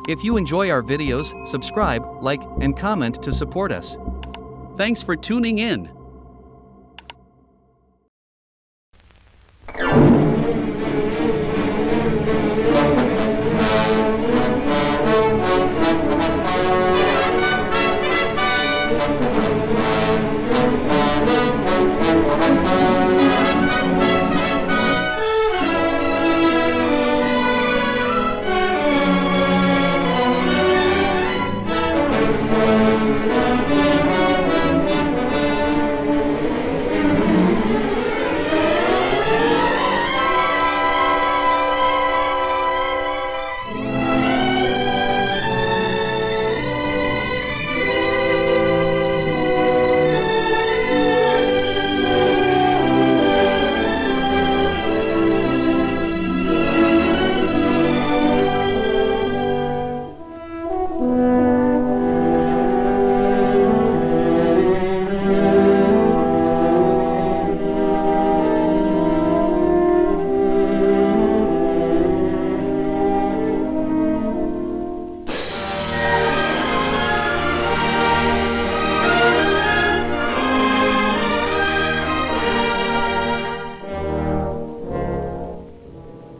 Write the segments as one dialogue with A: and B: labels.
A: If you enjoy our videos, subscribe, like, and comment to support us. Thanks for tuning in.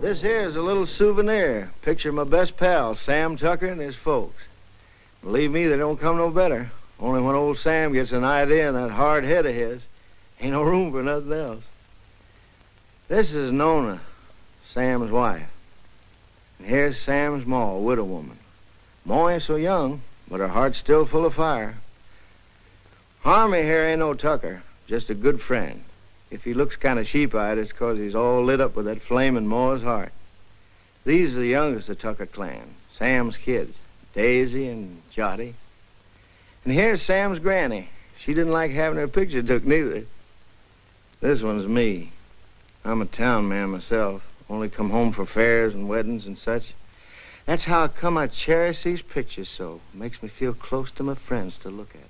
B: This here is a little souvenir. Picture of my best pal, Sam Tucker, and his folks. Believe me, they don't come no better. Only when old Sam gets an idea in that hard head of his, ain't no room for nothing else. This is Nona, Sam's wife. And here's Sam's ma, a widow woman. Ma ain't so young, but her heart's still full of fire. Harmy here ain't no Tucker, just a good friend. If he looks kind of sheep-eyed, it's 'cause he's all lit up with that flame in Ma's heart. These are the youngest of Tucker clan, Sam's kids, Daisy and Jotty. And here's Sam's granny. She didn't like having her picture took neither. This one's me. I'm a town man myself, only come home for fairs and weddings and such. That's how come I cherish these pictures so. Makes me feel close to my friends to look at them.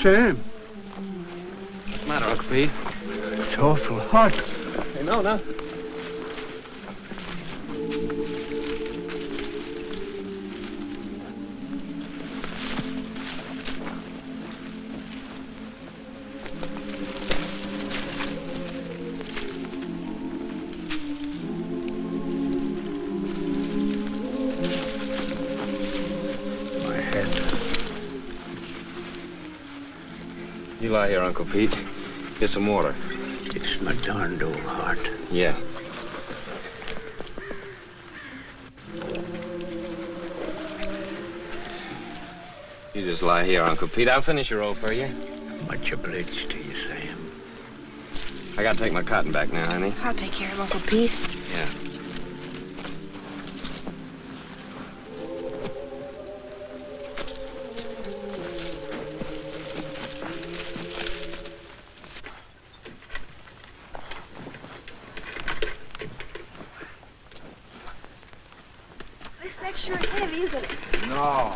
C: Sam.
D: What's the matter, Uncle Pete?
C: It's awful hot.
D: Hey, no.
C: My head.
D: You lie here, Uncle Pete. Get some water.
C: It's my darned old heart.
D: Yeah. You just lie here, Uncle Pete. I'll finish your roll for you.
C: Much obliged to you, Sam.
D: I gotta take my cotton back now, honey.
E: I'll take care of Uncle Pete.
D: Yeah.
E: This thing's sure heavy, isn't it?
B: No.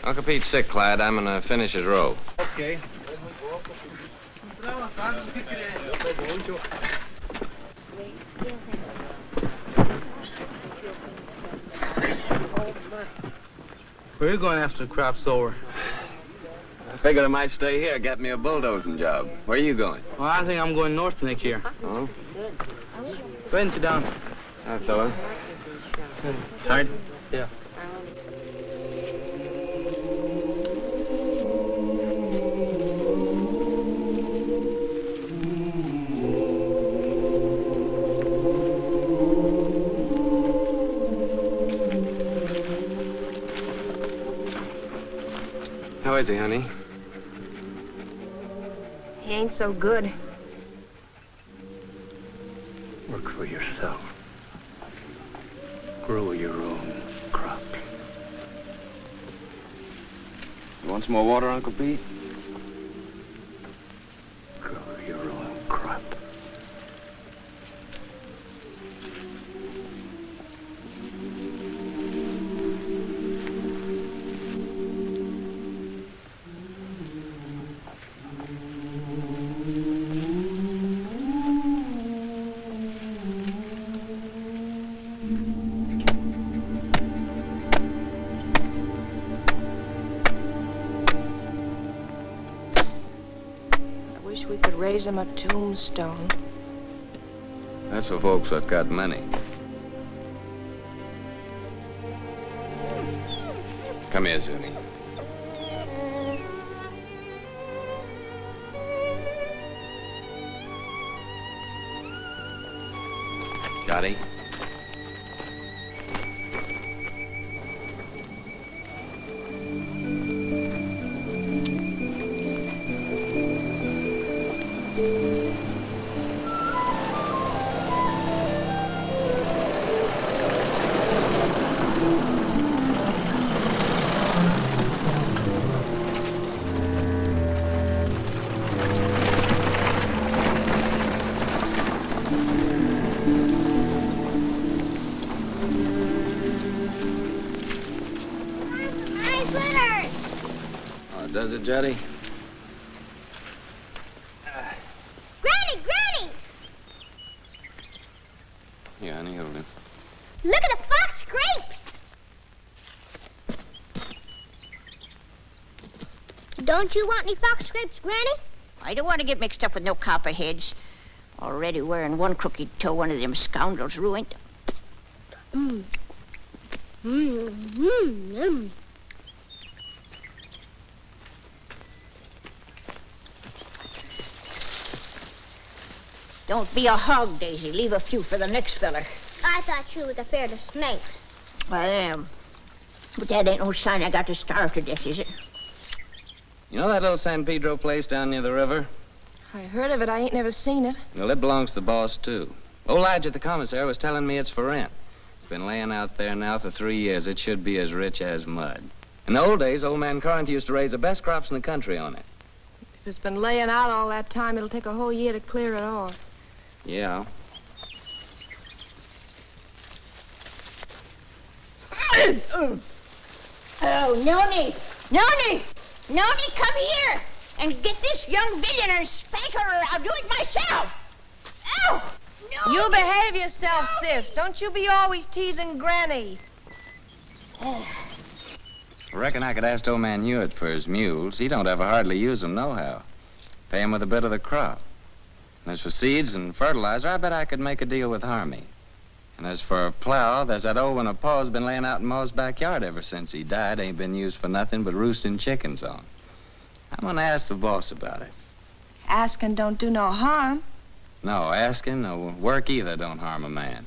D: Uncle Pete's sick, Clyde. I'm gonna finish his roll.
B: Okay.
F: Where are you going after the crop's over?
D: I figured I might stay here, get me a bulldozing job. Where are you going?
F: Well, I think I'm going north next year.
D: Oh?
F: Go ahead and sit down.
D: Hi, fella.
F: Tired? Yeah.
D: is he, honey?
E: He ain't so good.
C: Work for yourself. Grow your own crops.
D: You want some more water, Uncle Pete?
C: Grow your own crop.
E: We could raise him a tombstone.
D: That's for folks that got money. Come here, Zuni. Johnny. Does it, Jetty?
G: Granny, Granny!
D: Yeah, honey, hold it.
G: Look at the fox grapes! Don't you want any fox grapes, Granny?
H: I don't want to get mixed up with no copperheads. Already wearing one crooked toe, one of them scoundrels ruined.
G: Mmm. Mmm. Mmm. Mmm.
H: Don't be a hog, Daisy. Leave a few for the next feller.
G: I thought you was afraid of snakes.
H: I am. But that ain't no sign I got to starve to death, is it?
D: You know that little San Pedro place down near the river?
E: I heard of it. I ain't never seen it.
D: Well, it belongs to the boss, too. Old Lige at the commissary was telling me it's for rent. It's been laying out there now for 3 years. It should be as rich as mud. In the old days, old man Corinth used to raise the best crops in the country on it.
E: If it's been laying out all that time, it'll take a whole year to clear it off.
D: Yeah.
H: Oh, Noni! Noni! Noni, come here and get this young villain and spank her, or I'll do it myself. Ow! No!
E: You behave yourself, sis. Don't you be always teasing Granny.
D: I reckon I could ask old man Hewitt for his mules. He don't ever hardly use them nohow. Pay him with a bit of the crop. And as for seeds and fertilizer, I bet I could make a deal with Harmy. And as for a plow, there's that old one of Pa's been laying out in Ma's backyard ever since he died. Ain't been used for nothing but roosting chickens on. I'm gonna ask the boss about it.
E: Asking don't do no harm.
D: No, asking or work either don't harm a man.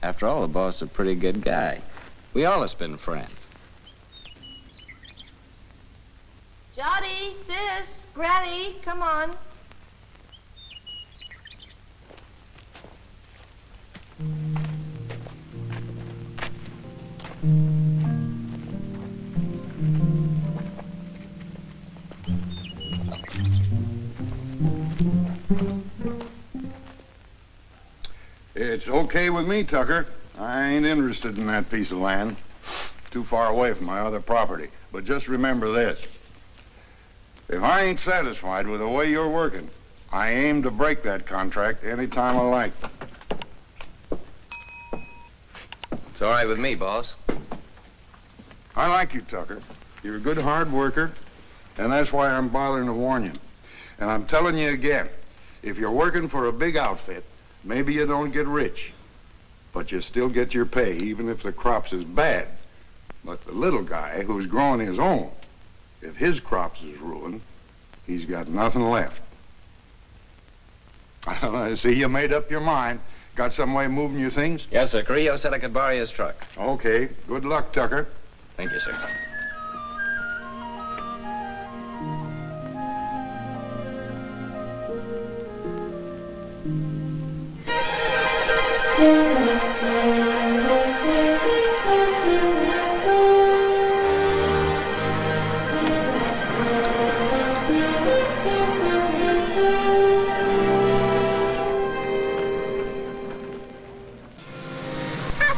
D: After all, the boss is a pretty good guy. We all have been friends.
E: Jody, sis, Granny, come on.
I: It's okay with me, Tucker. I ain't interested in that piece of land. Too far away from my other property. But just remember this. If I ain't satisfied with the way you're working, I aim to break that contract any time I like.
D: It's all right with me, boss.
I: I like you, Tucker. You're a good hard worker, and that's why I'm bothering to warn you. And I'm telling you again, if you're working for a big outfit, maybe you don't get rich, but you still get your pay, even if the crops is bad. But the little guy who's growing his own, if his crops is ruined, he's got nothing left. I see you made up your mind. Got some way of moving your things?
D: Yes, sir. Carrillo said I could borrow his truck.
I: Okay. Good luck, Tucker.
D: Thank you, sir.
G: How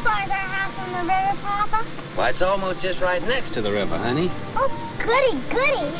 G: far is our house from the river, Papa?
D: Why, it's almost just right next to the river, honey.
G: Oh, goody, goody.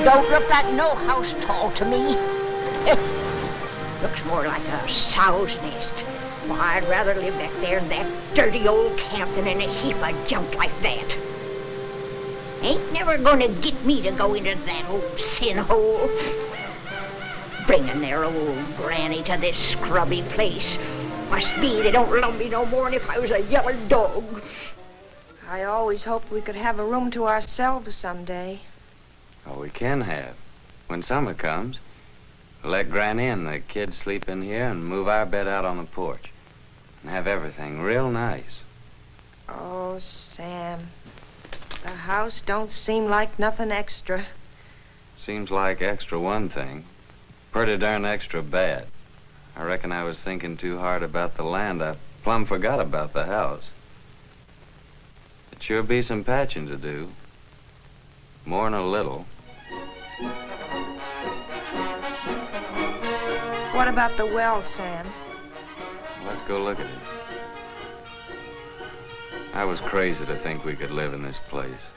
H: Don't look like no house tall to me. Looks more like a sow's nest. Why, I'd rather live back there in that dirty old camp than in a heap of junk like that. Ain't never gonna get me to go into that old sin hole. Bringing their old granny to this scrubby place. Must be they don't love me no more than if I was a yeller dog.
E: I always hoped we could have a room to ourselves someday.
D: Oh, we can have. When summer comes, we'll let Granny and the kids sleep in here and move our bed out on the porch. And have everything real nice.
E: Oh, Sam. The house don't seem like nothing extra.
D: Seems like extra one thing. Pretty darn extra bad. I reckon I was thinking too hard about the land. I plumb forgot about the house. It sure be some patching to do. More'n a little.
E: What about the well, Sam?
D: Let's go look at it. I was crazy to think we could live in this place.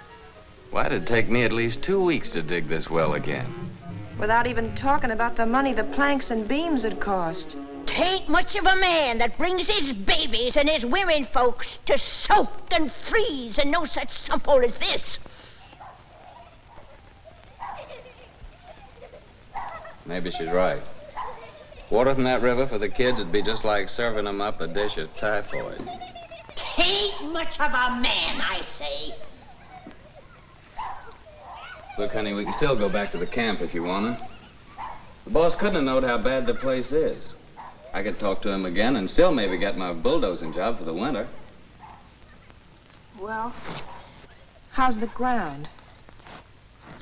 D: Why did it take me at least 2 weeks to dig this well again?
E: Without even talking about the money the planks and beams had cost.
H: Tain't much of a man that brings his babies and his women folks to soak and freeze and no such sump-hole as this.
D: Maybe she's right. Water from that river for the kids would be just like serving them up a dish of typhoid.
H: Tain't much of a man, I say.
D: Look, honey, we can still go back to the camp if you want to. The boss couldn't have known how bad the place is. I could talk to him again and still maybe get my bulldozing job for the winter.
E: Well, how's the ground?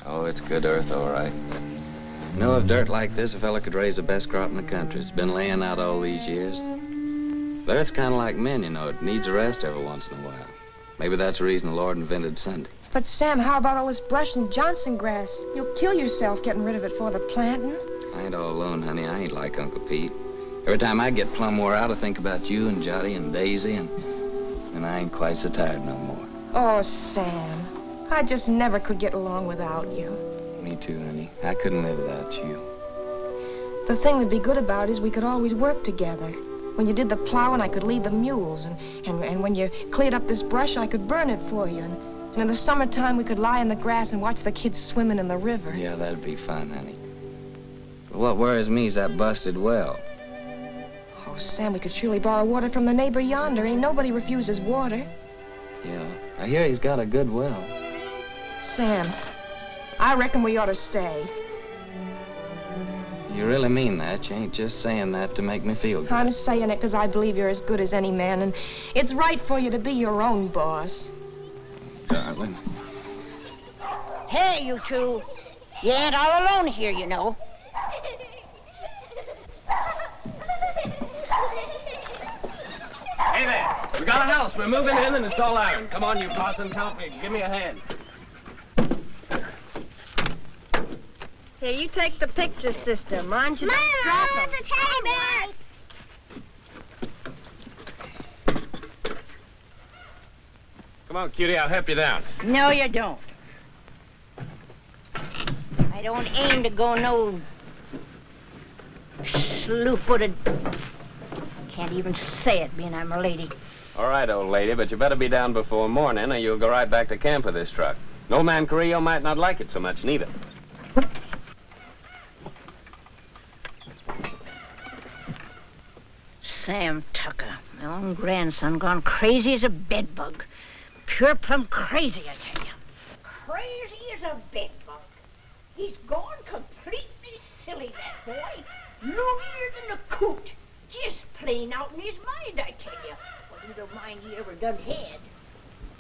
D: Oh, it's good earth, all right. You know, if dirt like this, a fella could raise the best crop in the country. It's been laying out all these years. But it's kind of like men, you know. It needs a rest every once in a while. Maybe that's the reason the Lord invented Sunday.
E: But, Sam, how about all this brush and Johnson grass? You'll kill yourself getting rid of it for the planting.
D: I ain't all alone, honey. I ain't like Uncle Pete. Every time I get plumb wore out, I think about you and Jotty and Daisy, and I ain't quite so tired no more.
E: Oh, Sam, I just never could get along without you.
D: Me too, honey. I couldn't live without you.
E: The thing that'd be good about it is we could always work together. When you did the plowing, I could lead the mules, and when you cleared up this brush, I could burn it for you. And in the summertime, we could lie in the grass and watch the kids swimming in the river.
D: Yeah, that'd be fun, honey. But what worries me is that busted well.
E: Oh, Sam, we could surely borrow water from the neighbor yonder. Ain't nobody refuses water.
D: Yeah, I hear he's got a good well.
E: Sam, I reckon we ought to stay.
D: You really mean that? You ain't just saying that to make me feel good.
E: I'm saying it because I believe you're as good as any man, and it's right for you to be your own boss.
D: Darling.
H: Hey, you two. You ain't all alone here, you know.
F: Hey there. We got a house. We're moving in and it's all iron. Come on, you parsons, help me. Give me a hand.
E: Here, you take the picture, sister. Mind you
G: Mama,
E: don't drop 'em.
G: there's a teddy bear.
F: Come on, cutie, I'll help you down.
H: No, you don't. I don't aim to go no slew-footed. Can't even say it, being I'm a lady.
J: All right, old lady, but you better be down before morning or you'll go right back to camp with this truck. No man Carrillo might not like it so much, neither.
H: Sam Tucker, My own grandson gone crazy as a bedbug. Pure plumb crazy, I tell you. Crazy as a bedbug. He's gone completely silly, that boy. Loonier than a coot. Just plain out in his mind, I tell you. What little mind he ever done had.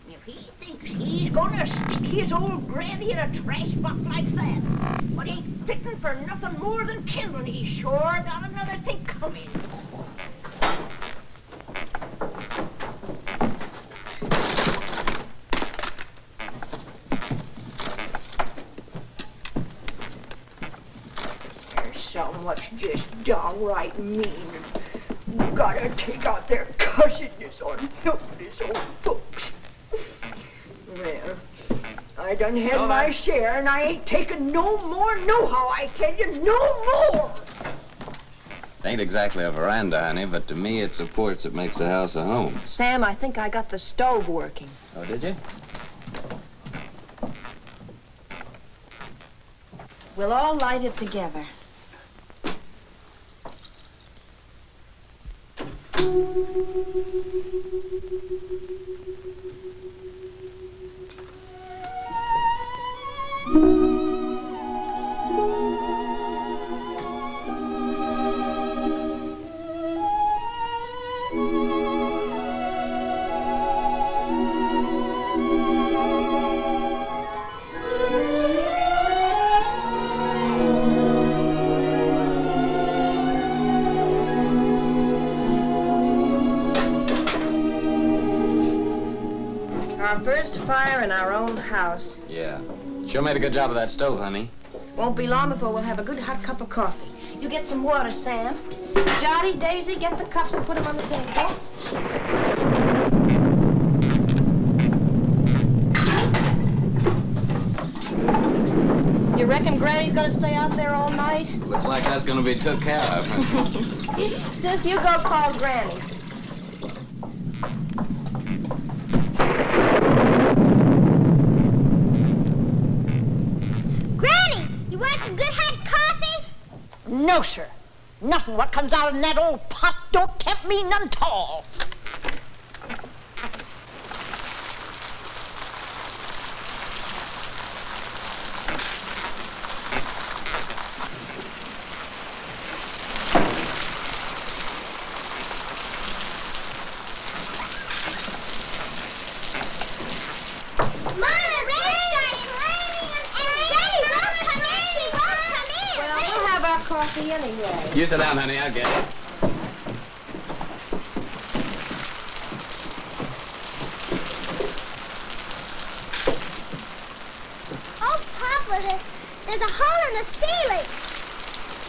H: If he thinks he's gonna stick his old granny in a trash box like that, but ain't fitting for nothing more than kindling, he's sure got another thing coming. There's some what's just downright mean. Gotta take out their cussedness on helpless old folks. Well, I done had my share, and I ain't taking no more nohow, I tell you, no more!
D: It ain't exactly a veranda, honey, but to me it's a porch that makes the house a home.
E: Sam, I think I got the stove working.
D: Oh, did you?
E: We'll all light it together. Our first fire in our own house.
D: Yeah. Sure made a good job of that stove, honey.
E: Won't be long before we'll have a good hot cup of coffee. You get some water, Sam. Jotty, Daisy, get the cups and put them on the table. You reckon Granny's gonna stay out there all night?
D: Looks like that's gonna be took care of.
E: Sis, you go call Granny.
G: Granny, you want some good hot coffee?
H: No, sir. Nothing what comes out in that old pot don't tempt me none 'tall.
E: Coffee anyway.
J: You sit down, honey. I'll get it.
G: Oh, Papa, there's a hole in the ceiling.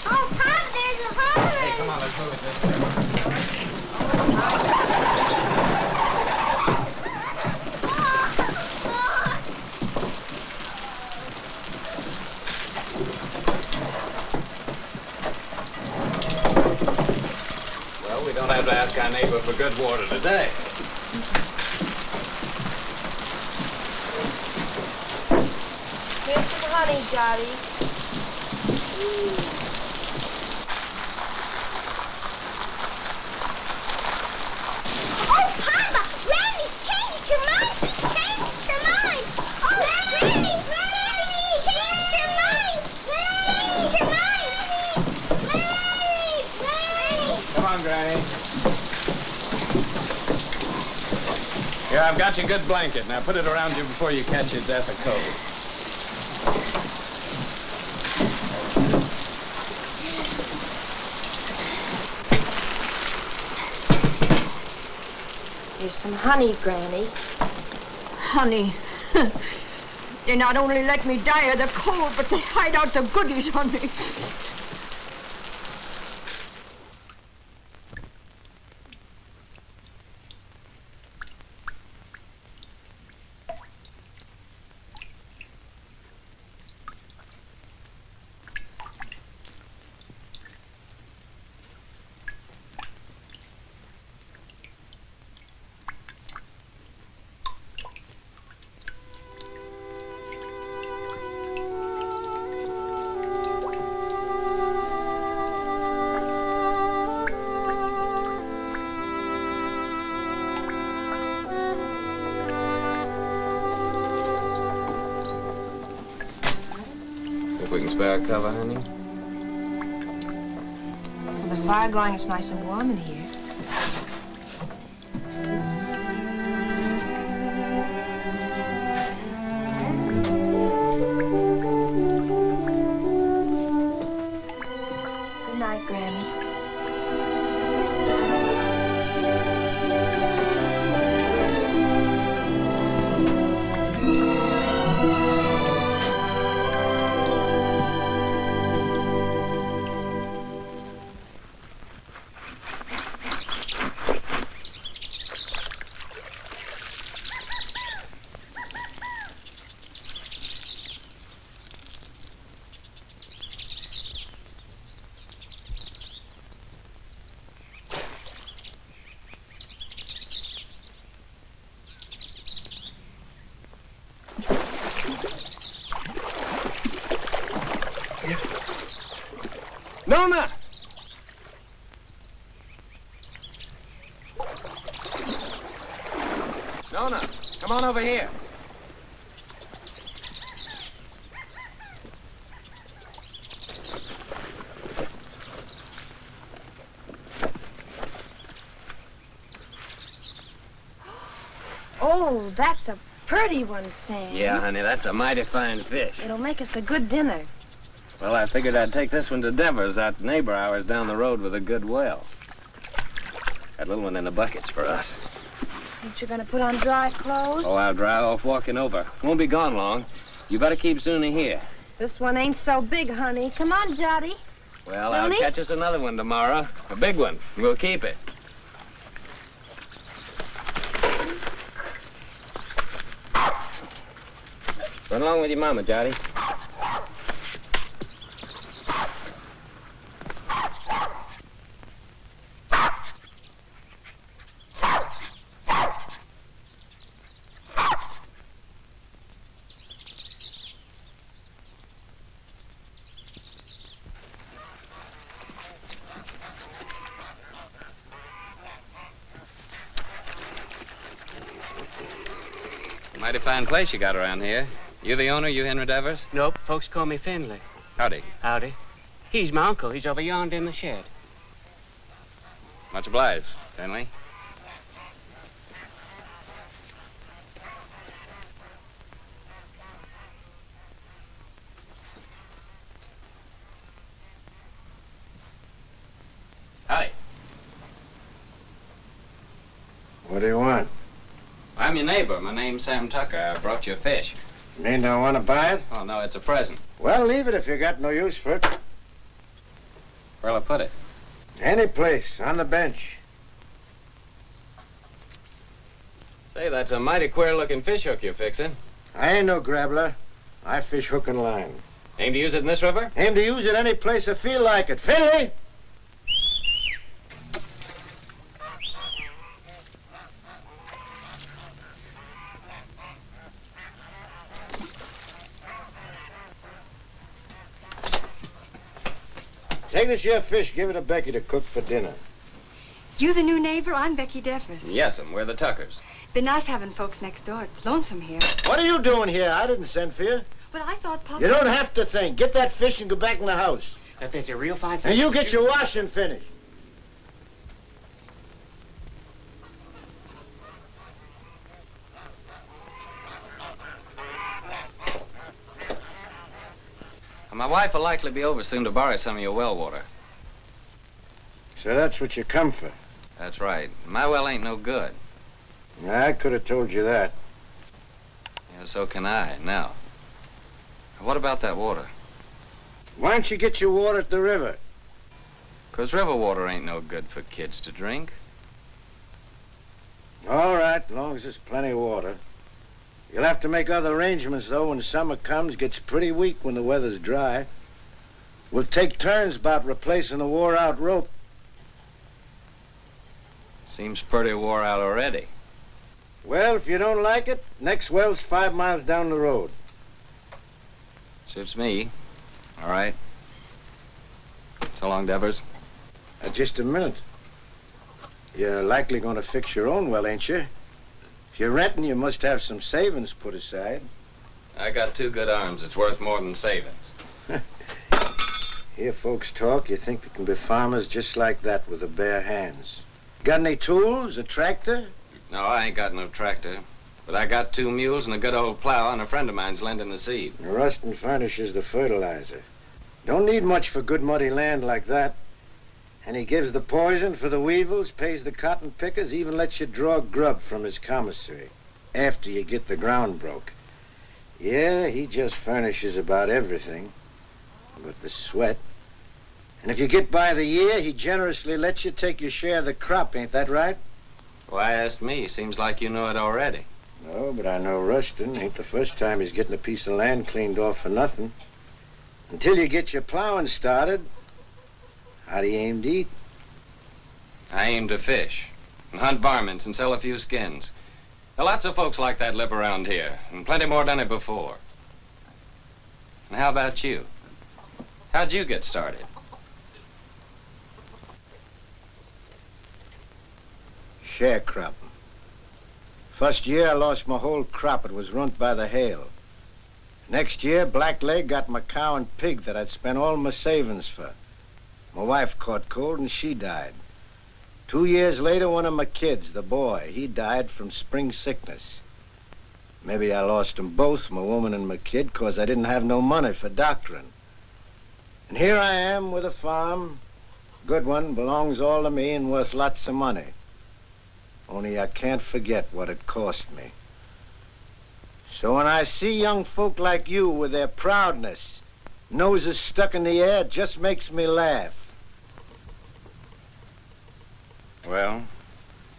G: Oh, Papa, there's a hole in
J: Hey, come on, let's move it this way. We don't have to ask our neighbor for good water today.
E: Here's some honey, Jotty.
G: Oh, Papa, Granny's changed her mind. She's changed her mind. Oh, Granny, changed her mind. Changed her mind. Granny.
J: Come on, Granny. Here, I've got you a good blanket. Now put it around you before you catch your death of cold.
E: Here's some honey, Granny.
H: Honey. They not only let me die of the cold, but they hide out the goodies on me.
D: we can spare a cover, honey?
E: With the fire going, it's nice and warm in here. Good night, Granny.
F: Nona! Nona, come on over here.
E: Oh, that's a pretty one, Sam.
J: Yeah, honey, that's a mighty fine fish.
E: It'll make us a good dinner.
J: Well, I figured I'd take this one to Devers, that neighbor of ours down the road with a good well. That little one in the bucket's for us.
E: Ain't you gonna put on dry clothes?
J: Oh, I'll dry off walking over. Won't be gone long. You better keep Zuni here.
E: This one ain't so big, honey. Come on, Jotty.
J: Well,
E: Zuni?
J: I'll catch us another one tomorrow. A big one. We'll keep it. Run along with your mama, Jotty. Mighty fine place you got around here. You the owner, you Henry Devers?
F: Nope, folks call me Finley.
J: Howdy.
F: Howdy. He's my uncle. He's over yonder in the shed.
J: Much obliged, Finley. Howdy.
B: What do you want?
J: I'm your neighbor. My name's Sam Tucker. I brought you a fish.
B: You mean I want to buy it?
J: Oh, no, it's a present.
B: Well, leave it if you got no use for it.
J: Where'll I put it?
B: Any place, on the bench.
J: Say, that's a mighty queer-looking fish hook you're fixing.
B: I ain't no grabbler. I fish hook and line.
J: Aim to use it in this river?
B: Aim to use it any place I feel like it. Finley! Take this here fish, give it to Becky to cook for dinner.
K: You the new neighbor? I'm Becky Devers.
J: Yes'm, we're the Tuckers.
K: Been nice having folks next door. It's lonesome here.
B: What are you doing here? I didn't send for you.
K: But I thought Papa...
B: You don't have to think. Get that fish and go back in the house.
F: That there's a real fine fish.
B: And you get your washing finished.
J: My wife will likely be over soon to borrow some of your well water.
B: So that's what you come for.
J: That's right. My well ain't no good.
B: I could have told you that.
J: Yeah, so can I. Now, what about that water?
B: Why don't you get your water at the river?
J: 'Cause river water ain't no good for kids to drink.
B: All right, as long as there's plenty of water. You'll have to make other arrangements, though, when summer comes. Gets pretty weak when the weather's dry. We'll take turns about replacing the wore-out rope.
J: Seems pretty wore out already.
B: Well, if you don't like it, next well's 5 miles down the road.
J: Suits me. All right. So long, Devers.
B: Just a minute. You're likely going to fix your own well, ain't you? If you're renting, you must have some savings put aside.
J: I got 2 good arms. It's worth more than savings.
B: Hear folks talk, you think they can be farmers just like that with their bare hands. Got any tools, a tractor?
D: No, I ain't got no tractor. But I got 2 mules and a good old plow, and a friend of mine's lending the seed.
B: Rustin furnishes the fertilizer. Don't need much for good muddy land like that. And he gives the poison for the weevils, pays the cotton pickers, even lets you draw grub from his commissary after you get the ground broke. Yeah, he just furnishes about everything but the sweat. And if you get by the year, he generously lets you take your share of the crop, ain't that right?
D: Why ask me? Seems like you know it already.
B: No, but I know Rustin. Ain't the first time he's getting a piece of land cleaned off for nothing. Until you get your plowing started, how do you aim to eat?
D: I aim to fish and hunt varmints and sell a few skins. Now, lots of folks like that live around here, and plenty more done it before. And how about you? How'd you get started?
B: Sharecropping. First year, I lost my whole crop. It was ruined by the hail. Next year, Blackleg got my cow and pig that I'd spent all my savings for. My wife caught cold and she died. 2 years later, one of my kids, the boy, he died from spring sickness. Maybe I lost them both, my woman and my kid, 'cause I didn't have no money for doctoring. And here I am with a farm. Good one, belongs all to me and worth lots of money. Only I can't forget what it cost me. So when I see young folk like you with their proudness, noses stuck in the air, it just makes me laugh.
D: Well,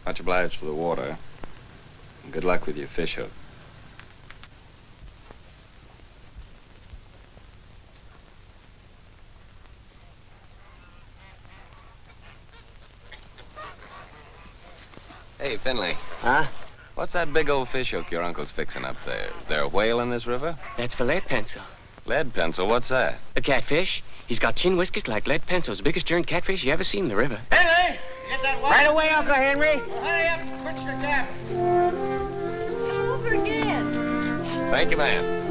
D: much obliged for the water. And good luck with your fish hook. Hey, Finley.
F: Huh?
D: What's that big old fish hook your uncle's fixing up there? Is there a whale in this river?
F: That's for lead pencil.
D: Lead pencil? What's that?
F: A catfish. He's got chin whiskers like lead pencils. Biggest darn catfish you ever seen in the river.
B: Henry, get that water.
F: Right away, Uncle Henry.
B: Well, hurry up and fix your cabin.
H: Over again.
D: Thank you, ma'am.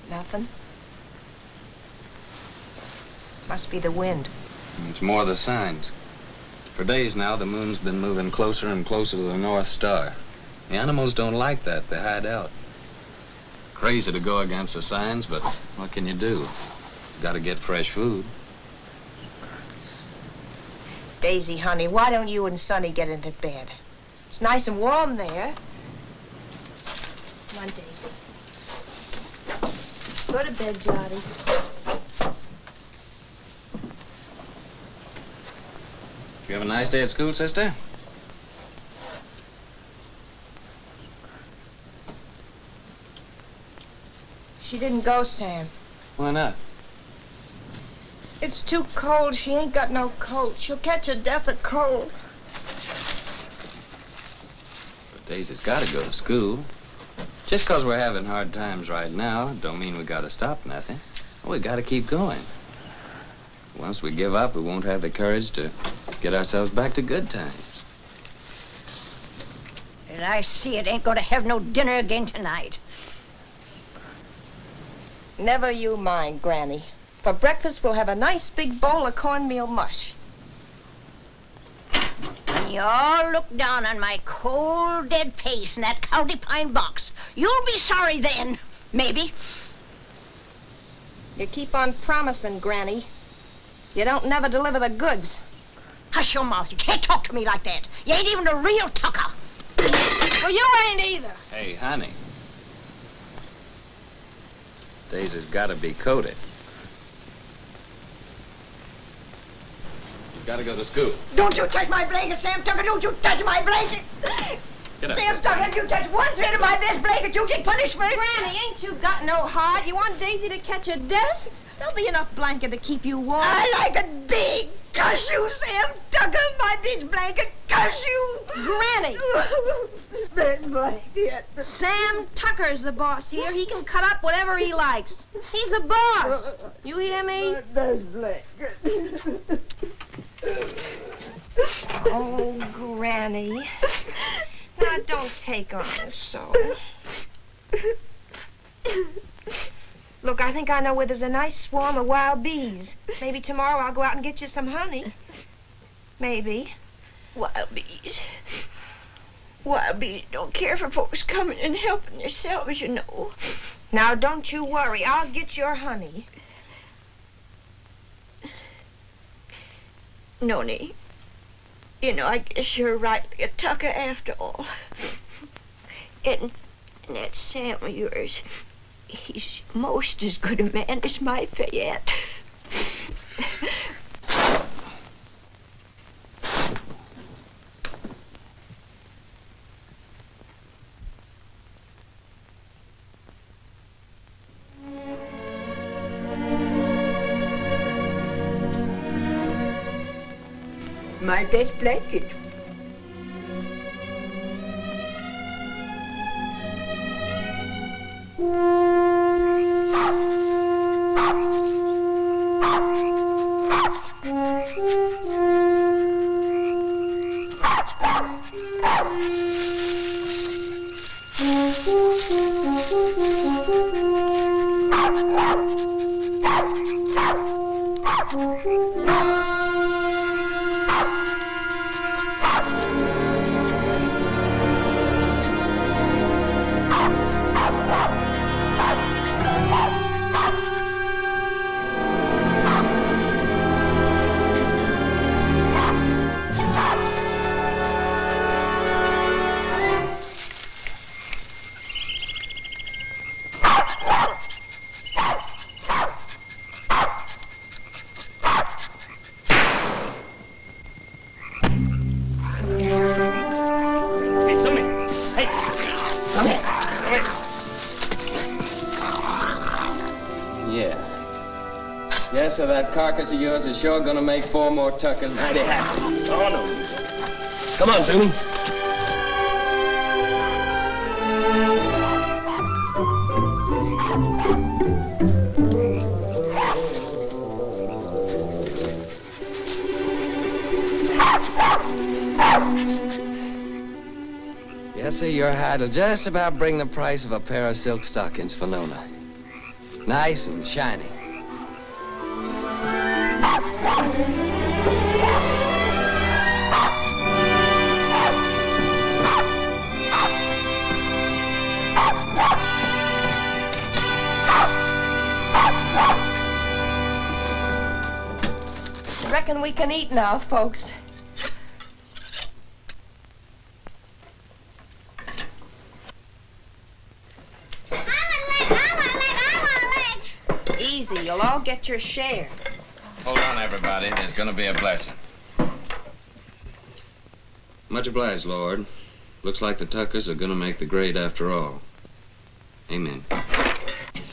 E: Nothing? Must be the wind.
D: It's more the signs. For days now, the moon's been moving closer and closer to the North Star. The animals don't like that. They hide out. Crazy to go against the signs, but what can you do? Gotta get fresh food.
E: Daisy, honey, why don't you and Sonny get into bed? It's nice and warm there. Come on, Daisy. Go to bed, Jotty.
D: You have a nice day at school, sister?
E: She didn't go, Sam.
D: Why not?
E: It's too cold. She ain't got no coat. She'll catch a death of cold.
D: But Daisy's gotta go to school. Just 'cause we're having hard times right now, don't mean we gotta stop nothing. We gotta keep going. Once we give up, we won't have the courage to get ourselves back to good times.
H: And I see it ain't gonna have no dinner again tonight.
E: Never you mind, Granny. For breakfast, we'll have a nice big bowl of cornmeal mush.
H: When you all look down on my cold, dead face in that county pine box, you'll be sorry then, maybe.
E: You keep on promising, Granny. You don't never deliver the goods.
H: Hush your mouth. You can't talk to me like that. You ain't even a real tucker.
E: Well, you ain't either.
D: Hey, honey. Daisy's gotta be coated. You've gotta go to school.
H: Don't you touch my blanket, Sam Tucker. Don't you touch my blanket.
D: Get up,
H: Sam
D: sister.
H: Tucker, if you touch one thread of my best blanket, you get punishment.
E: Granny, ain't you got no heart? You want Daisy to catch a death? There'll be enough blanket to keep you warm.
H: I like a big cuss you, Sam Tucker, my this blanket. Cuss you.
E: Granny!
H: This blanket.
E: Sam Tucker's the boss here. He can cut up whatever he likes. He's the boss. You hear me?
H: This blanket.
E: Oh, Granny. Now, don't take on so. Look, I think I know where there's a nice swarm of wild bees. Maybe tomorrow I'll go out and get you some honey. Maybe.
H: Wild bees. Wild bees don't care for folks coming and helping themselves, you know.
E: Now, don't you worry. I'll get your honey.
H: Noni, you know, I guess you're rightly a tucker after all. And that Sam of yours, he's most as good a man as my Fayette. My best blanket.
J: Yes, so that carcass of yours is sure gonna make 4 more tuckers mighty happy.
F: Oh, no. Come on, Zuni.
J: Yes, sir, your hide'll just about bring the price of a pair of silk stockings for Nona. Nice and shiny.
E: Reckon we can eat now, folks. Easy, you'll all get your share.
D: Hold on, everybody. There's gonna be a blessing.
J: Much obliged, Lord. Looks like the Tuckers are gonna make the grade after all. Amen.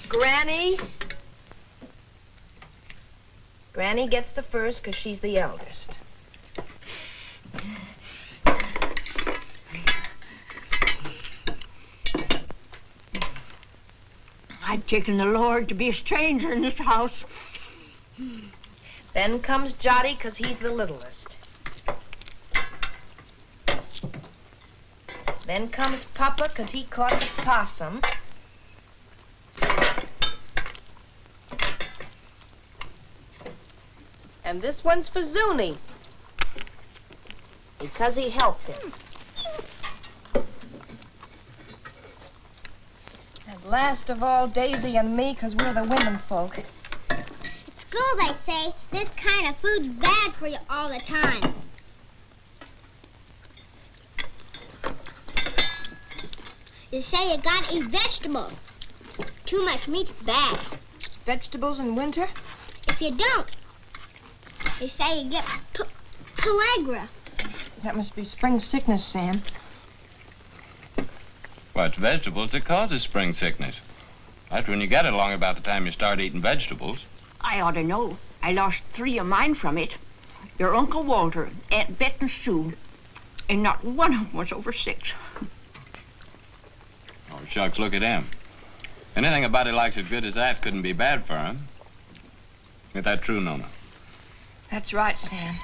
E: Granny? Granny gets the first because she's the eldest.
H: I've taken the Lord to be a stranger in this house.
E: Then comes Jotty because he's the littlest. Then comes Papa because he caught the possum. And this one's for Zuni.
H: Because he helped him.
E: And last of all, Daisy and me, 'cause we're the women folk.
G: At school, they say this kind of food's bad for you all the time. They say you gotta eat vegetables. Too much meat's bad.
E: Vegetables in winter?
G: If you don't, they say you get pellagra.
E: That must be spring sickness, Sam.
D: Well, it's vegetables that causes spring sickness. That's when you get it along about the time you start eating vegetables.
H: I ought to know. I lost 3 of mine from it. Your Uncle Walter, Aunt Bet and Sue, and not one of them was over 6.
D: Oh, shucks, look at him. Anything a body likes as good as that couldn't be bad for him. Ain't that true, Nona?
E: That's right, Sam.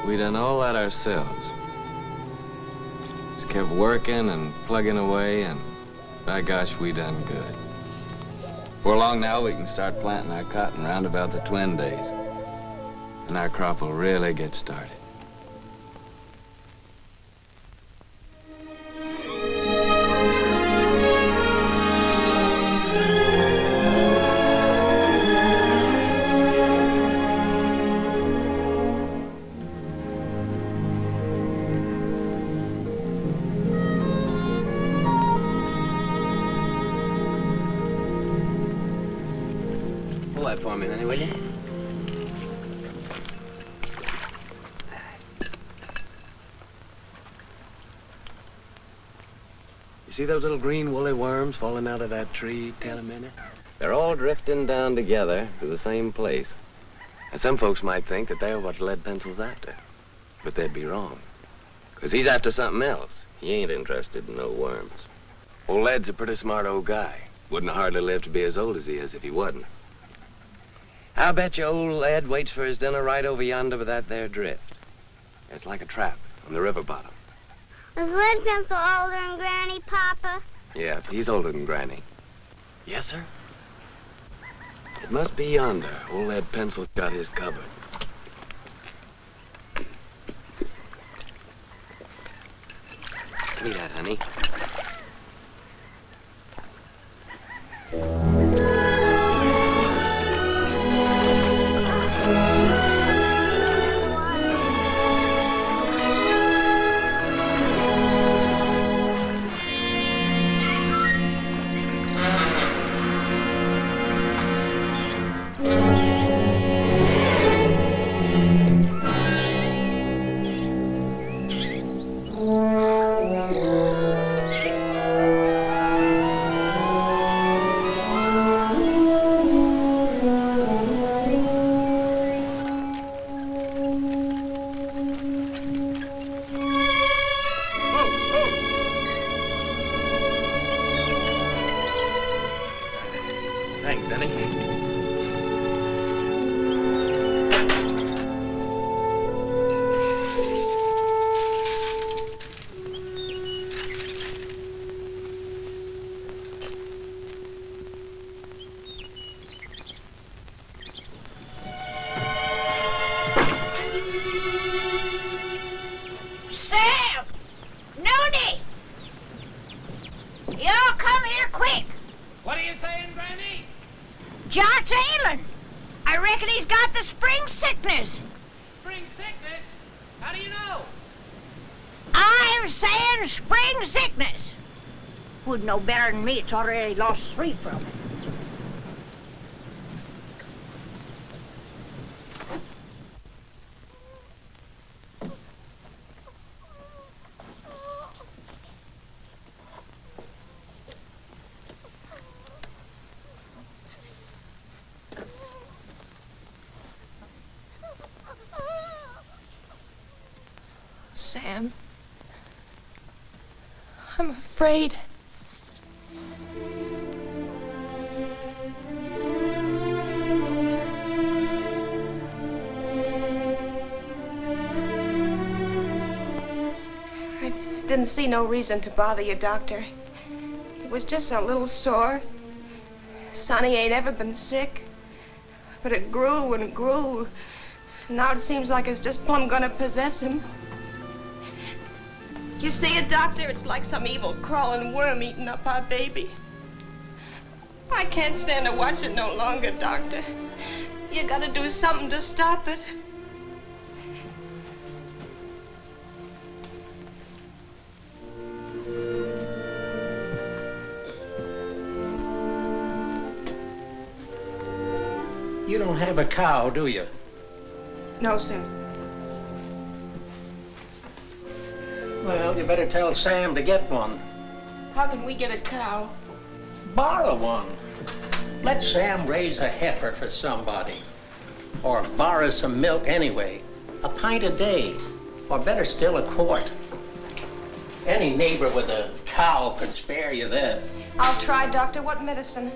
D: We done all that ourselves. Just kept working and plugging away, and by gosh, we done good. Before long now, we can start planting our cotton round about the twin days, and our crop will really get started.
J: Pull that for me, Minnie, will you? You see those little green woolly worms falling out of that tree, Tell Minnie? They're all drifting down together to the same place. And some folks might think that they're what Lead Pencil's after. But they'd be wrong. 'Cause he's after something else. He ain't interested in no worms. Old Lead's a pretty smart old guy. Wouldn't hardly live to be as old as he is if he wasn't. I'll bet you old Ed waits for his dinner right over yonder with that there drift. It's like a trap on the river bottom.
G: Is Lead Pencil older than Granny, Papa?
D: Yeah, he's older than Granny. Yes, sir? It must be yonder. Old Ed Pencil's got his covered. Give me that, honey.
H: Y'all come here quick.
F: What are you saying, Granny?
H: John's ailing. I reckon he's got the spring sickness.
F: Spring sickness? How do you know?
H: I'm saying spring sickness. Who'd know better than me? It's already lost 3 from it.
E: Sam, I'm afraid. I didn't see no reason to bother you, Doctor. It was just a little sore. Sonny ain't ever been sick. But it grew and grew. Now it seems like it's just plumb gonna possess him. You see it, Doctor? It's like some evil crawling worm eating up our baby. I can't stand to watch it no longer, Doctor. You gotta do something to stop it.
L: You don't have a cow, do you?
E: No, sir.
L: Well, you better tell Sam to get one.
E: How can we get a cow?
L: Borrow one. Let Sam raise a heifer for somebody. Or borrow some milk anyway. A pint a day. Or better still, a quart. Any neighbor with a cow could spare you that.
E: I'll try, Doctor. What medicine?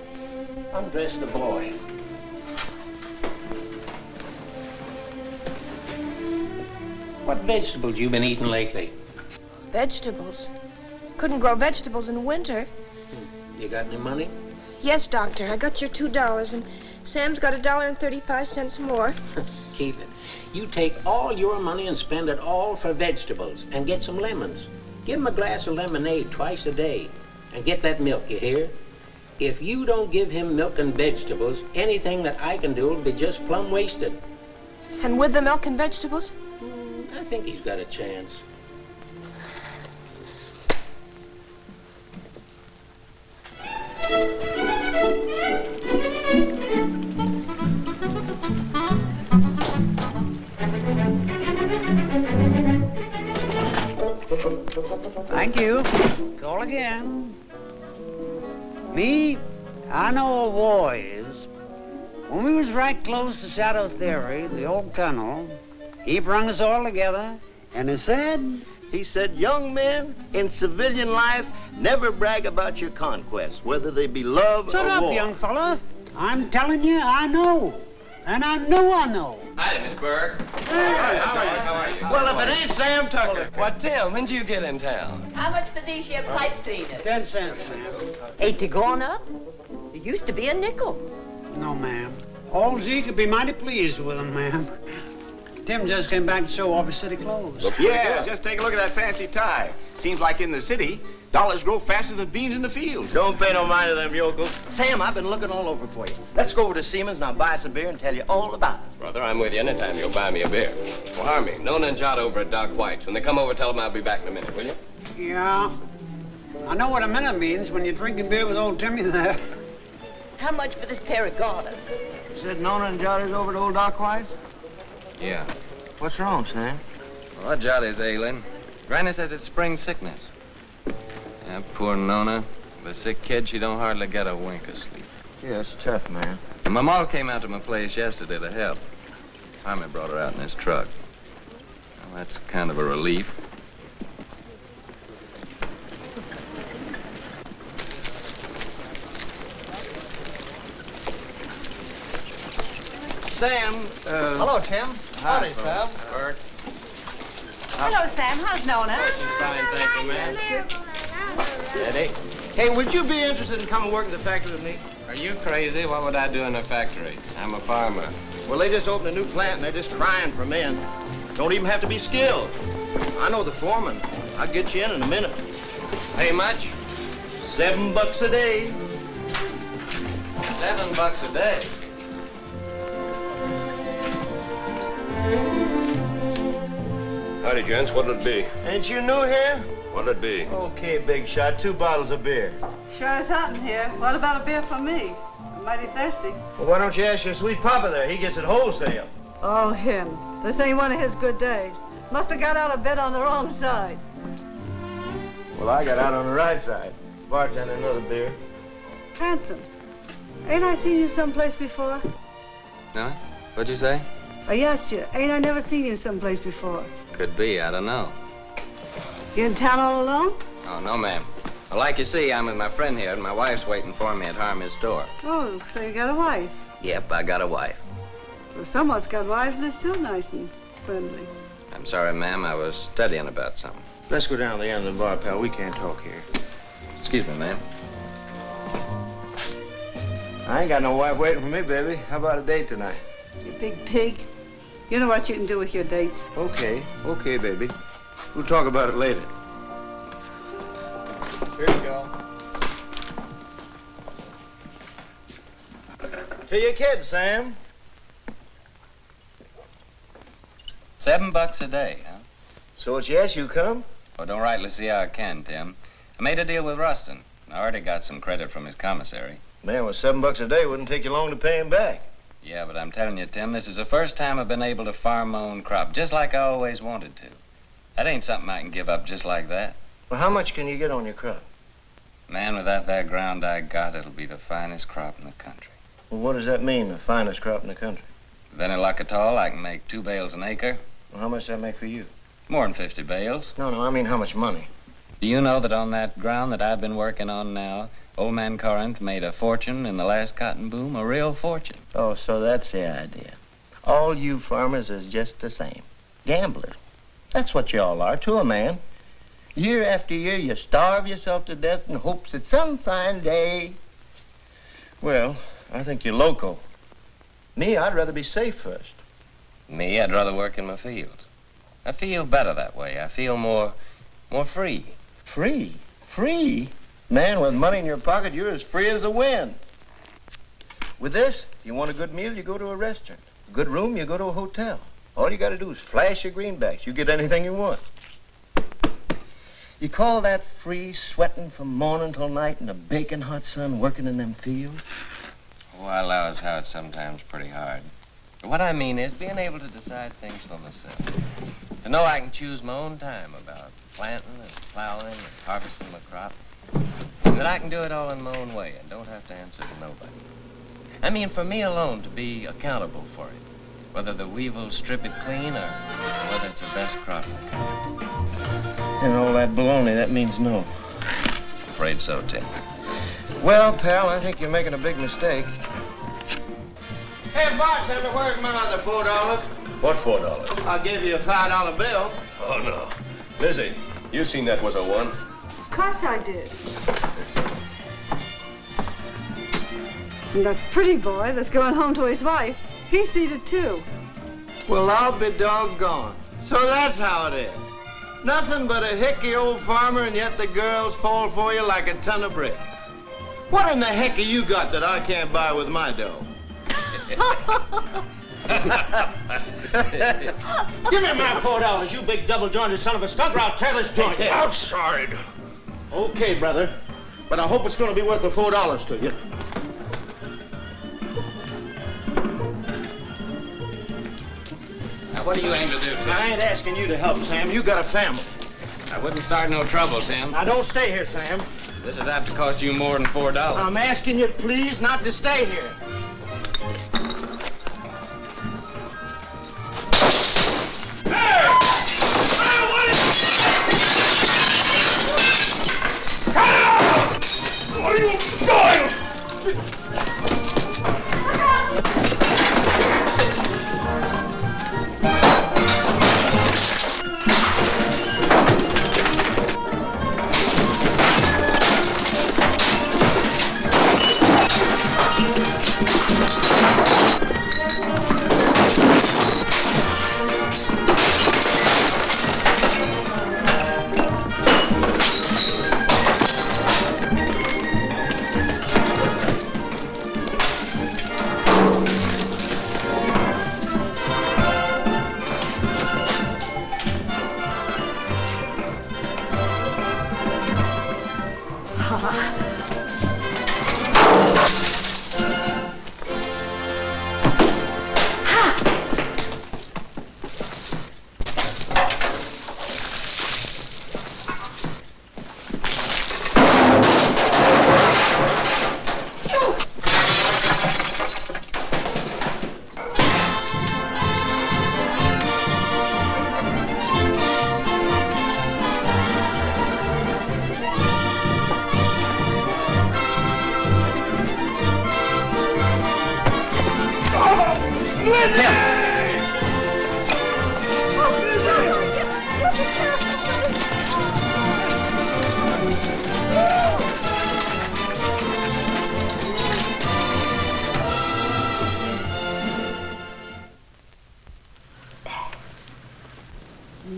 L: Undress the boy. What vegetables you been eating lately?
E: Vegetables. Couldn't grow vegetables in winter.
L: You got any money?
E: Yes, Doctor. I got your $2, and Sam's got $1.35 more.
L: Keep it. You take all your money and spend it all for vegetables, and get some lemons. Give him a glass of lemonade twice a day, and get that milk, you hear? If you don't give him milk and vegetables, anything that I can do will be just plumb wasted.
E: And with the milk and vegetables?
L: I think he's got a chance.
M: Thank you. Call again. Me, I know a boy is. When we was right close to Shadow Theory, the old colonel, he brung us all together, and he said...
B: He said, young men in civilian life, never brag about your conquests, whether they be love
M: Shut
B: or
M: up,
B: war.
M: young fella. I'm telling you, I know. And I know.
D: Hi, Miss Burke.
F: Hi, how are you?
B: Well, if it ain't Sam Tucker.
F: What, Tim, when'd you get in town?
N: How much for these here pipe cleaners?
M: 10 cents, ma'am.
N: Ain't they gone up? It used to be a nickel.
M: No, ma'am. Old Z could be mighty pleased with them, ma'am. Tim just came back to show off his city clothes.
O: Yeah, just take a look at that fancy tie. Seems like in the city, dollars grow faster than beans in the field.
B: Don't pay no mind to them yokels. Sam, I've been looking all over for you. Let's go over to Siemens and I'll buy us a beer and tell you all about it.
F: Brother, I'm with you anytime you'll buy me a beer. Well, Harmy, Nona and Jot over at Doc White's. When they come over, tell them I'll be back in a minute, will you?
M: Yeah. I know what a minute means when you're drinking beer with old Timmy there.
N: How much for this pair of garters?
B: You said Nona and Jottie's over to old Doc White's?
D: Yeah.
B: What's wrong, Sam?
D: Well, Jolly's ailing. Granny says it's spring sickness. Yeah, poor Nona. The sick kid, she don't hardly get a wink of sleep.
B: Yeah, it's tough, man.
D: And my ma came out to my place yesterday to help. Harmy brought her out in his truck. Well, that's kind of a relief.
B: Sam,
P: Hello, Tim.
F: Howdy, Sam. Bert.
N: Hello, Sam. How's Nona?
F: She's fine, thank you, ma'am. Eddie?
B: Hey, would you be interested in coming work in the factory with me?
F: Are you crazy? What would I do in a factory? I'm a farmer.
B: Well, they just opened a new plant and they're just crying for men. Don't even have to be skilled. I know the foreman. I'll get you in a minute.
F: Pay much?
B: $7 a day.
D: $7 a day.
F: Howdy, gents. What'll it be?
B: Ain't you new here?
F: What'll it be?
B: Okay, big shot. 2 bottles of beer.
P: Sure is hot in here. What about a beer for me? I'm mighty thirsty.
B: Well, why don't you ask your sweet papa there? He gets it wholesale.
P: Oh, him. This ain't one of his good days. Must have got out of bed on the wrong side.
B: Well, I got out on the right side. Bartender, another beer.
P: Handsome. Ain't I seen you someplace before?
D: No? What'd you say?
P: I asked you, ain't I never seen you someplace before?
D: Could be, I don't know.
P: You in town all alone?
D: Oh, no, ma'am. Well, like you see, I'm with my friend here, and my wife's waiting for me at Harmy's store.
P: Oh, so you got a wife.
D: Yep, I got a wife.
P: Well, someone's got wives and they're still nice and friendly.
D: I'm sorry, ma'am, I was studying about something.
B: Let's go down to the end of the bar, pal. We can't talk here.
D: Excuse me, ma'am.
B: I ain't got no wife waiting for me, baby. How about a date tonight?
P: You big pig. You know what you can do with your dates.
B: Okay, baby. We'll talk about it later. Here you go. To your kids, Sam.
D: $7 a day, huh?
B: So it's yes, you come?
D: Well, don't rightly see how I can, Tim. I made a deal with Rustin. I already got some credit from his commissary.
B: Man, with $7 a day, wouldn't take you long to pay him back.
D: Yeah, but I'm telling you, Tim, this is the first time I've been able to farm my own crop, just like I always wanted to. That ain't something I can give up just like that.
B: Well, how much can you get on your crop?
D: Man, with that ground I got, it'll be the finest crop in the country.
B: Well, what does that mean, the finest crop in the country?
D: With any luck at all, I can make 2 bales an acre.
B: Well, how much does that make for you?
D: More than 50 bales.
B: No, I mean how much money?
D: Do you know that on that ground that I've been working on now, old man Corinth made a fortune in the last cotton boom, a real fortune.
B: Oh, so that's the idea. All you farmers is just the same. Gamblers. That's what you all are, to a man. Year after year, you starve yourself to death in hopes that some fine day... Well, I think you're loco. Me, I'd rather be safe first.
D: Me, I'd rather work in my fields. I feel better that way. I feel more free.
B: Free? Free? Man, with money in your pocket, you're as free as the wind. With this, you want a good meal, you go to a restaurant. A good room, you go to a hotel. All you gotta do is flash your greenbacks. You get anything you want. You call that free, sweating from morning till night in the baking hot sun, working in them fields?
D: Oh, I allow as how it's sometimes pretty hard. But what I mean is being able to decide things for myself. To know I can choose my own time about planting and plowing and harvesting my crop. And that I can do it all in my own way and don't have to answer to nobody. I mean, for me alone to be accountable for it. Whether the weevils strip it clean or whether it's the best crop in the country.
B: And all that baloney, that means no.
D: Afraid so, Tim.
B: Well, pal, I think you're making a big mistake. Hey, bartender, where's my other $4?
F: What $4?
B: I'll give you a $5 bill.
F: Oh, no. Lizzie, you seen that was a 1.
P: Of course I did. And that pretty boy that's going home to his wife, he sees it too.
B: Well, I'll be doggone. So that's how it is. Nothing but a hickey old farmer, and yet the girls fall for you like a ton of brick. What in the heck have you got that I can't buy with my dough? Give me my $4, you big double-jointed son of a skunk, or I'll tear this joint in.
F: Outside.
B: Okay, brother. But I hope it's going to be worth the $4 to you.
D: Now, what do you aim to do, Tim?
B: I ain't asking you to help, Sam. You got a family.
D: I wouldn't start no trouble, Tim.
B: Now, don't stay here, Sam.
D: This is apt to cost you more than $4.
B: I'm asking you, please, not to stay here.
F: What are you doing?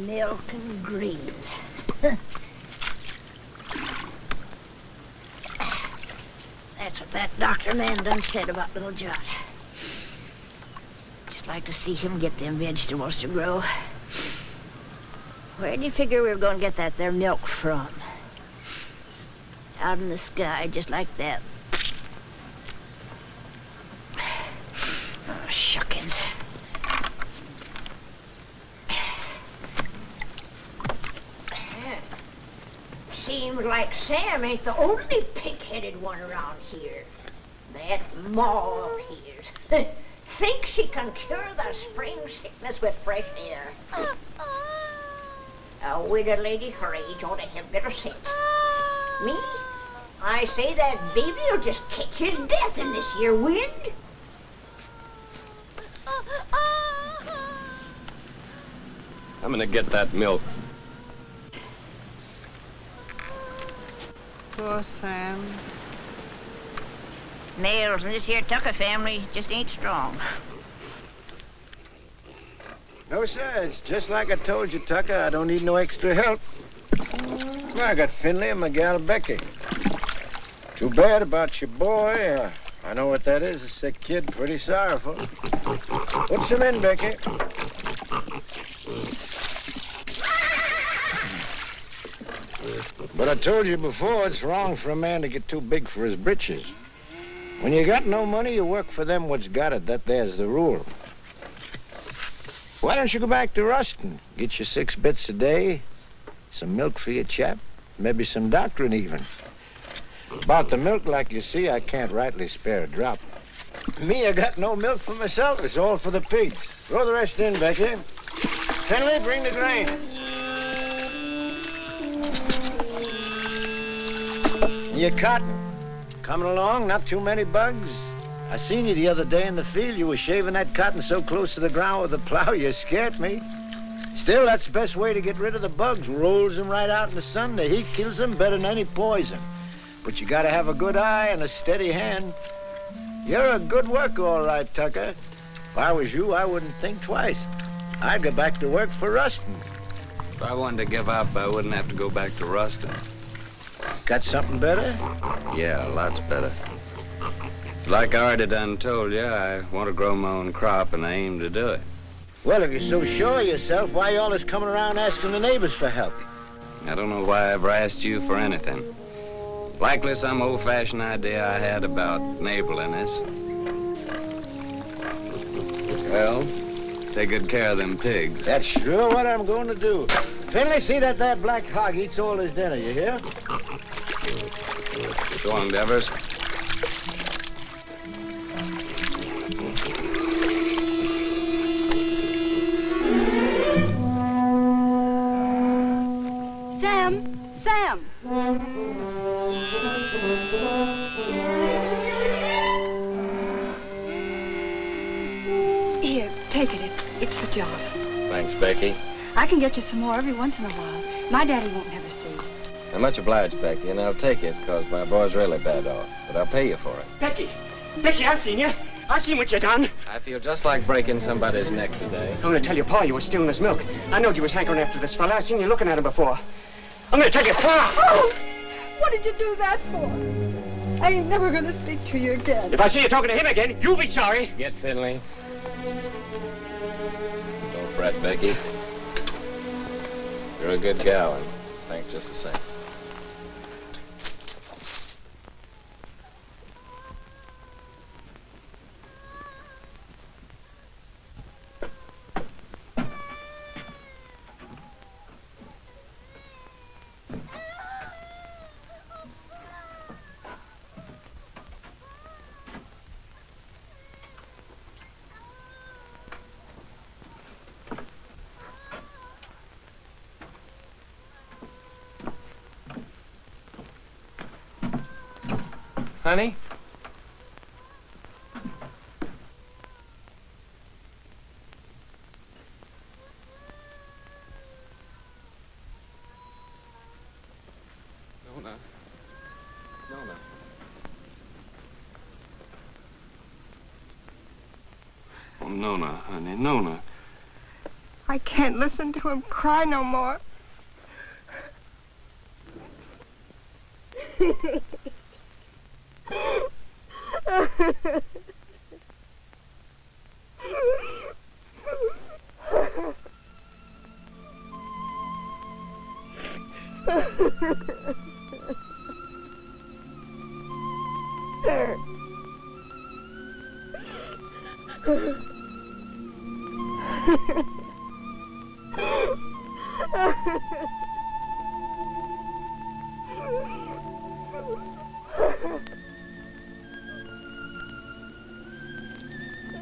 H: Milk and greens. That's what that doctor man done said about little Jot. Just like to see him get them vegetables to grow. Where do you figure we were going to get that there milk from? Out in the sky, just like that. Oh, shuckins. Seems like Sam ain't the only pig-headed one around here. That Ma of his thinks she can cure the spring sickness with fresh air. A widow lady her age ought to have better sense. Me? I say that baby'll just catch his death in this here wind.
F: I'm gonna get that milk.
P: Poor Sam.
H: Nails in this here Tucker family just ain't strong.
B: No, sir. It's just like I told you, Tucker. I don't need no extra help. I got Finley and my gal Becky. Too bad about your boy. I know what that is, a sick kid. Pretty sorrowful. Put some in, Becky. But I told you before, it's wrong for a man to get too big for his britches. When you got no money, you work for them what's got it. That there's the rule. Why don't you go back to Ruston? Get you 6 bits a day, some milk for your chap, maybe some doctrine even. About the milk, like you see, I can't rightly spare a drop. Me, I got no milk for myself. It's all for the pigs. Throw the rest in, Becky. Finley, bring the grain. Your cotton. Coming along, not too many bugs. I seen you the other day in the field. You were shaving that cotton so close to the ground with the plow, you scared me. Still, that's the best way to get rid of the bugs. Rolls them right out in the sun. The heat kills them better than any poison. But you gotta have a good eye and a steady hand. You're a good worker, all right, Tucker. If I was you, I wouldn't think twice. I'd go back to work for Ruston.
D: If I wanted to give up, I wouldn't have to go back to Ruston.
B: Got something better?
D: Yeah, lots better. Like I already done told you, I want to grow my own crop, and I aim to do it.
B: Well, if you're so sure of yourself, why you always coming around asking the neighbors for help?
D: I don't know why I ever asked you for anything. Likely some old-fashioned idea I had about neighborliness. Well, take good care of them pigs.
B: That's sure what I'm going to do. Finley, see that black hog eats all his dinner, you hear?
D: So long, Devers.
K: Sam! Here, take it. It's for Jot.
D: Thanks, Becky.
K: I can get you some more every once in a while. My daddy won't never see.
D: I'm much obliged, Becky, and I'll take it, because my boy's really bad off. But I'll pay you for it.
Q: Becky, I seen you. I seen what you done.
D: I feel just like breaking somebody's neck today.
Q: I'm gonna tell your pa you was stealing his milk. I knowed you was hankering after this fella. I seen you looking at him before. I'm gonna tell your pa.
P: Oh! What did you do that for? I ain't never gonna speak to you again.
Q: If I see you talking to him again, you'll be sorry.
D: Get Finley. Don't fret, Becky. You're a good gal, and thanks just the same.
J: Honey? Nona. Nona.
F: Oh, Nona, honey, Nona.
E: I can't listen to him cry no more.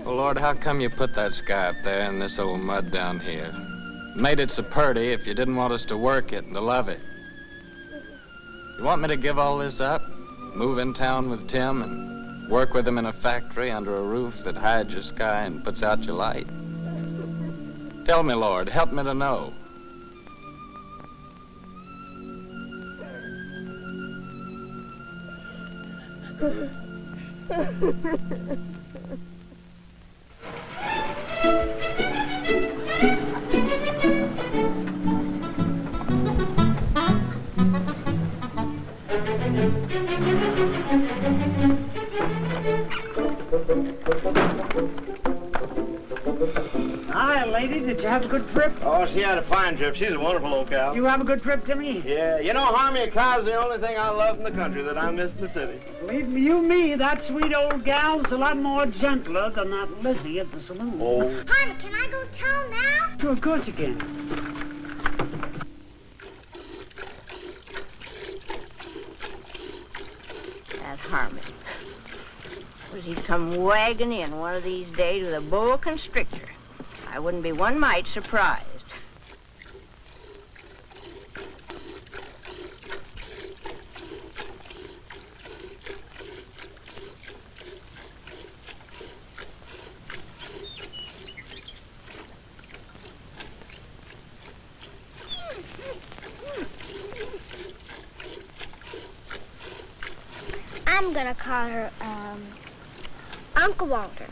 D: Well, Lord, how come you put that sky up there and this old mud down here? Made it so pretty if you didn't want us to work it and to love it. You want me to give all this up? Move in town with Tim and work with him in a factory under a roof that hides your sky and puts out your light? Tell me, Lord, help me to know.
M: Hi, lady. Did you have a good trip?
B: Oh, she had a fine trip. She's a wonderful old cow.
M: You have a good trip, Timmy?
B: Yeah, you know, Harmy, a cow's the only thing I love in the country that I miss in the city.
M: Believe me, that sweet old gal's a lot more gentler than that Lizzie at the saloon.
B: Oh.
G: Harvey, can I go tell now?
M: Sure, of course you can.
H: That Harmon. Suppose he'd come wagging in one of these days with a boa constrictor. I wouldn't be one mite surprised.
G: I'm gonna call her, Uncle Walter.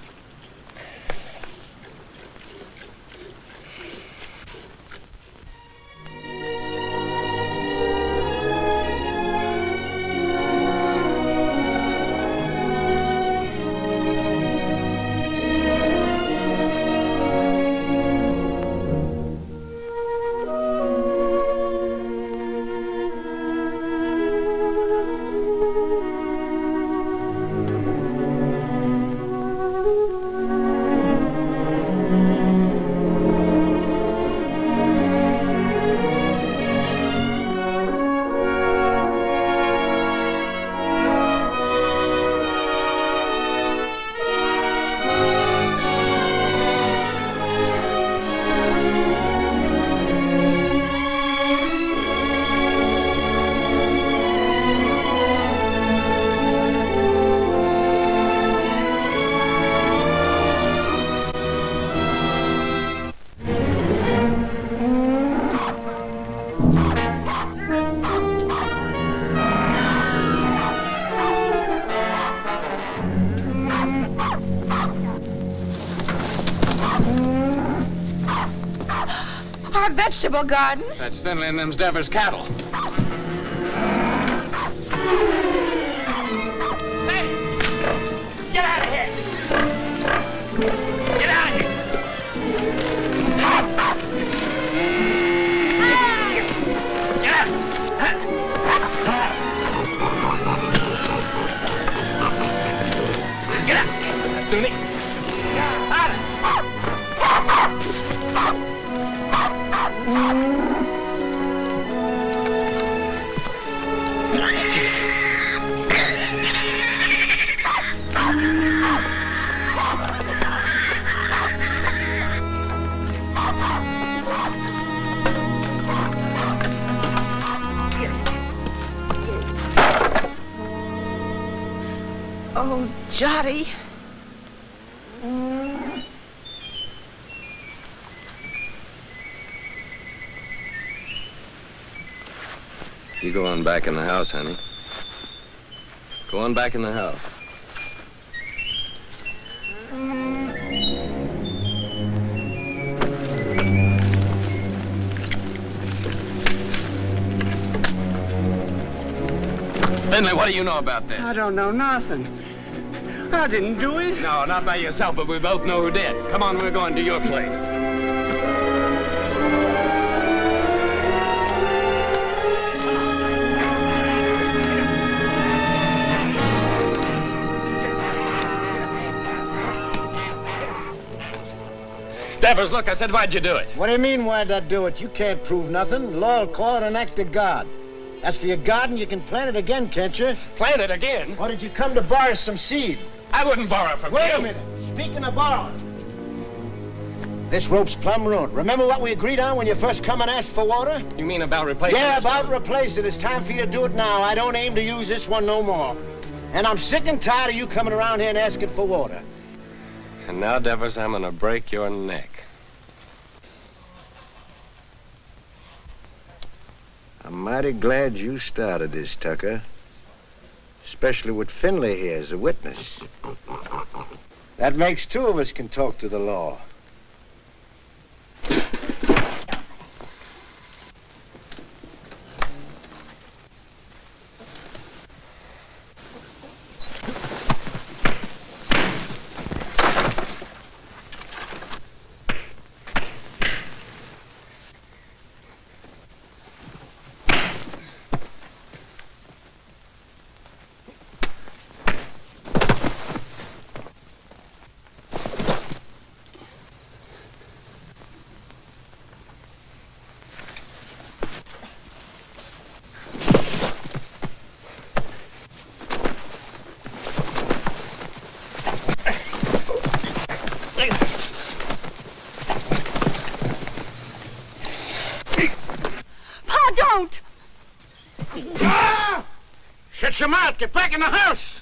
E: Our vegetable garden.
D: That's Finley and them's Devers cattle.
L: Hey! Get out of here! Get out of here! Get out! Get out! Sunni! Out!
E: Oh, Jotty.
J: You go on back in the house, honey. Go on back in the house.
O: Finley, what do you know about this?
Q: I don't know nothing. I didn't do it.
O: No, not by yourself, but we both know who did. Come on, we're going to your place. Devers, look, I said, why'd you do it?
B: What do you mean, why'd I do it? You can't prove nothing. Law'll call it an act of God. As for your garden, you can plant it again, can't you?
O: Plant it again?
B: Or did you come to borrow some seed?
O: I wouldn't borrow from you.
B: Wait a minute. Speaking of borrowing, this rope's plumb ruined. Remember what we agreed on when you first come and asked for water?
O: You mean about replacing
B: Yeah,
O: this
B: about
O: one?
B: replace it. It's time for you to do it now. I don't aim to use this one no more. And I'm sick and tired of you coming around here and asking for water.
J: And now, Devers, I'm gonna break your neck.
B: I'm mighty glad you started this, Tucker. Especially with Finley here as a witness. That makes two of us can talk to the law.
H: Don't!
B: Ah! Shut your mouth. Get back in the house.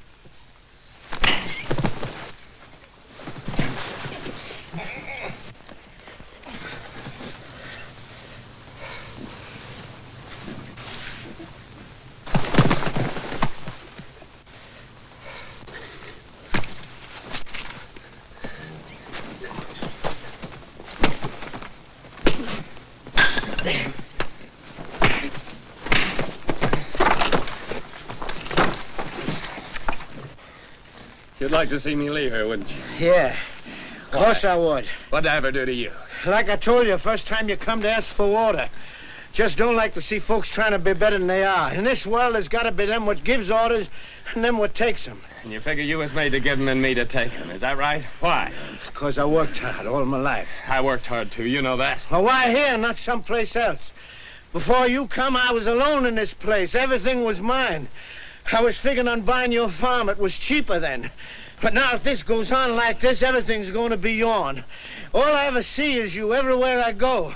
O: You'd like to see me leave her, wouldn't you?
B: Yeah. Of course I would.
O: What'd I ever do to you?
B: Like I told you, first time you come to ask for water. Just don't like to see folks trying to be better than they are. In this world, there's got to be them what gives orders and them what takes them.
O: And you figure you was made to give them and me to take them. Is that right? Why?
B: Because I worked hard all my life.
O: I worked hard, too. You know that.
B: Well, why here, not someplace else? Before you come, I was alone in this place. Everything was mine. I was figuring on buying your farm. It was cheaper then. But now if this goes on like this, everything's going to be yourn. All I ever see is you everywhere I go.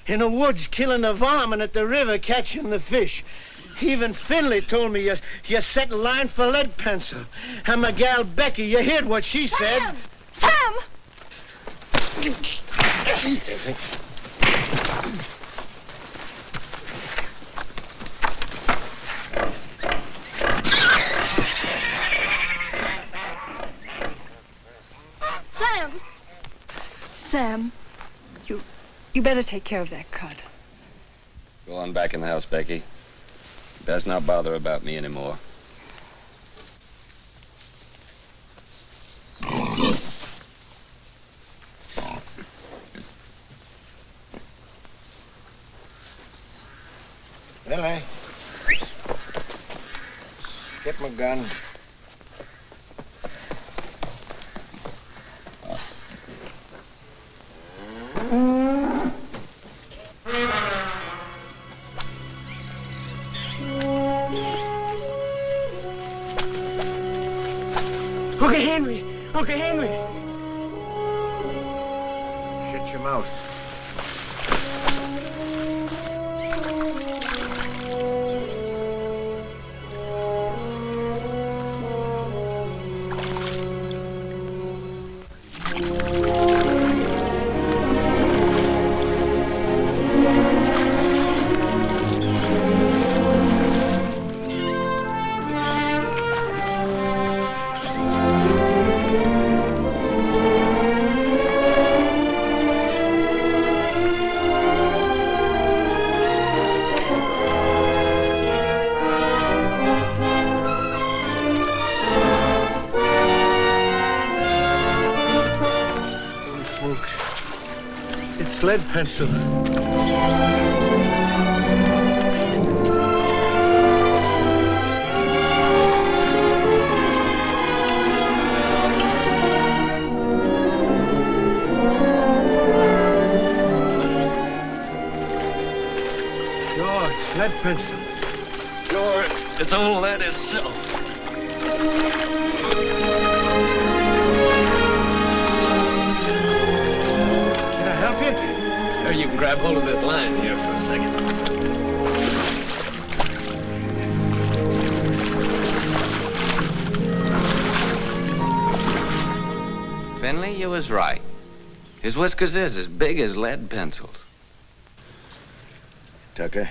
B: In the woods killing the varmint, at the river catching the fish. Even Finley told me you set in line for lead pencil. And my gal Becky, you heard what she said.
H: Sam!
K: Sam! Sam, you better take care of that cut.
J: Go on back in the house, Becky. Best not bother about me anymore.
B: Billy. Get my gun.
Q: Uncle Henry! Uncle Henry!
B: Shut your mouth. George, lead pencil. George, lead pencil.
Q: George, it's old lead itself.
B: Can I help you?
Q: Here, you can grab hold of this line here for a second.
D: Finley, you was right. His whiskers is as big as lead pencils.
B: Tucker,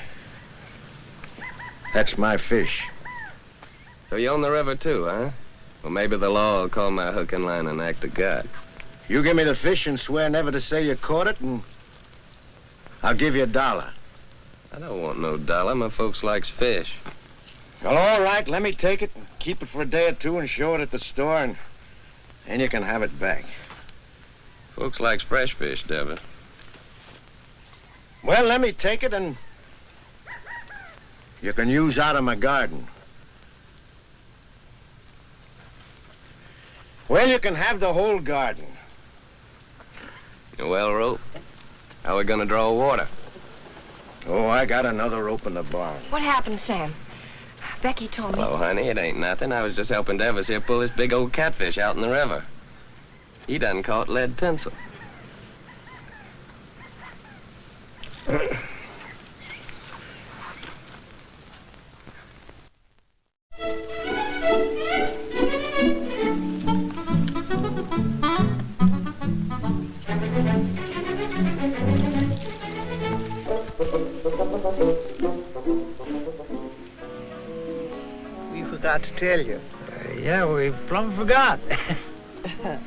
B: that's my fish.
D: So you own the river too, huh? Well, maybe the law will call my hook and line an act of God.
B: You give me the fish and swear never to say you caught it, and I'll give you $1.
D: I don't want no dollar. My folks likes fish.
B: Well, all right, let me take it and keep it for a day or two and show it at the store, and then you can have it back.
D: Folks likes fresh fish, Devin.
B: Well, let me take it, and you can use out of my garden. Well, you can have the whole garden.
D: Well, rope, how are we gonna draw water?
B: Oh, I got another rope in the barn.
E: What happened, Sam? Becky told me.
D: Hello, honey, it ain't nothing. I was just helping Davis here pull this big old catfish out in the river. He done caught lead pencil.
M: We forgot to tell you.
R: Yeah, we plumb forgot.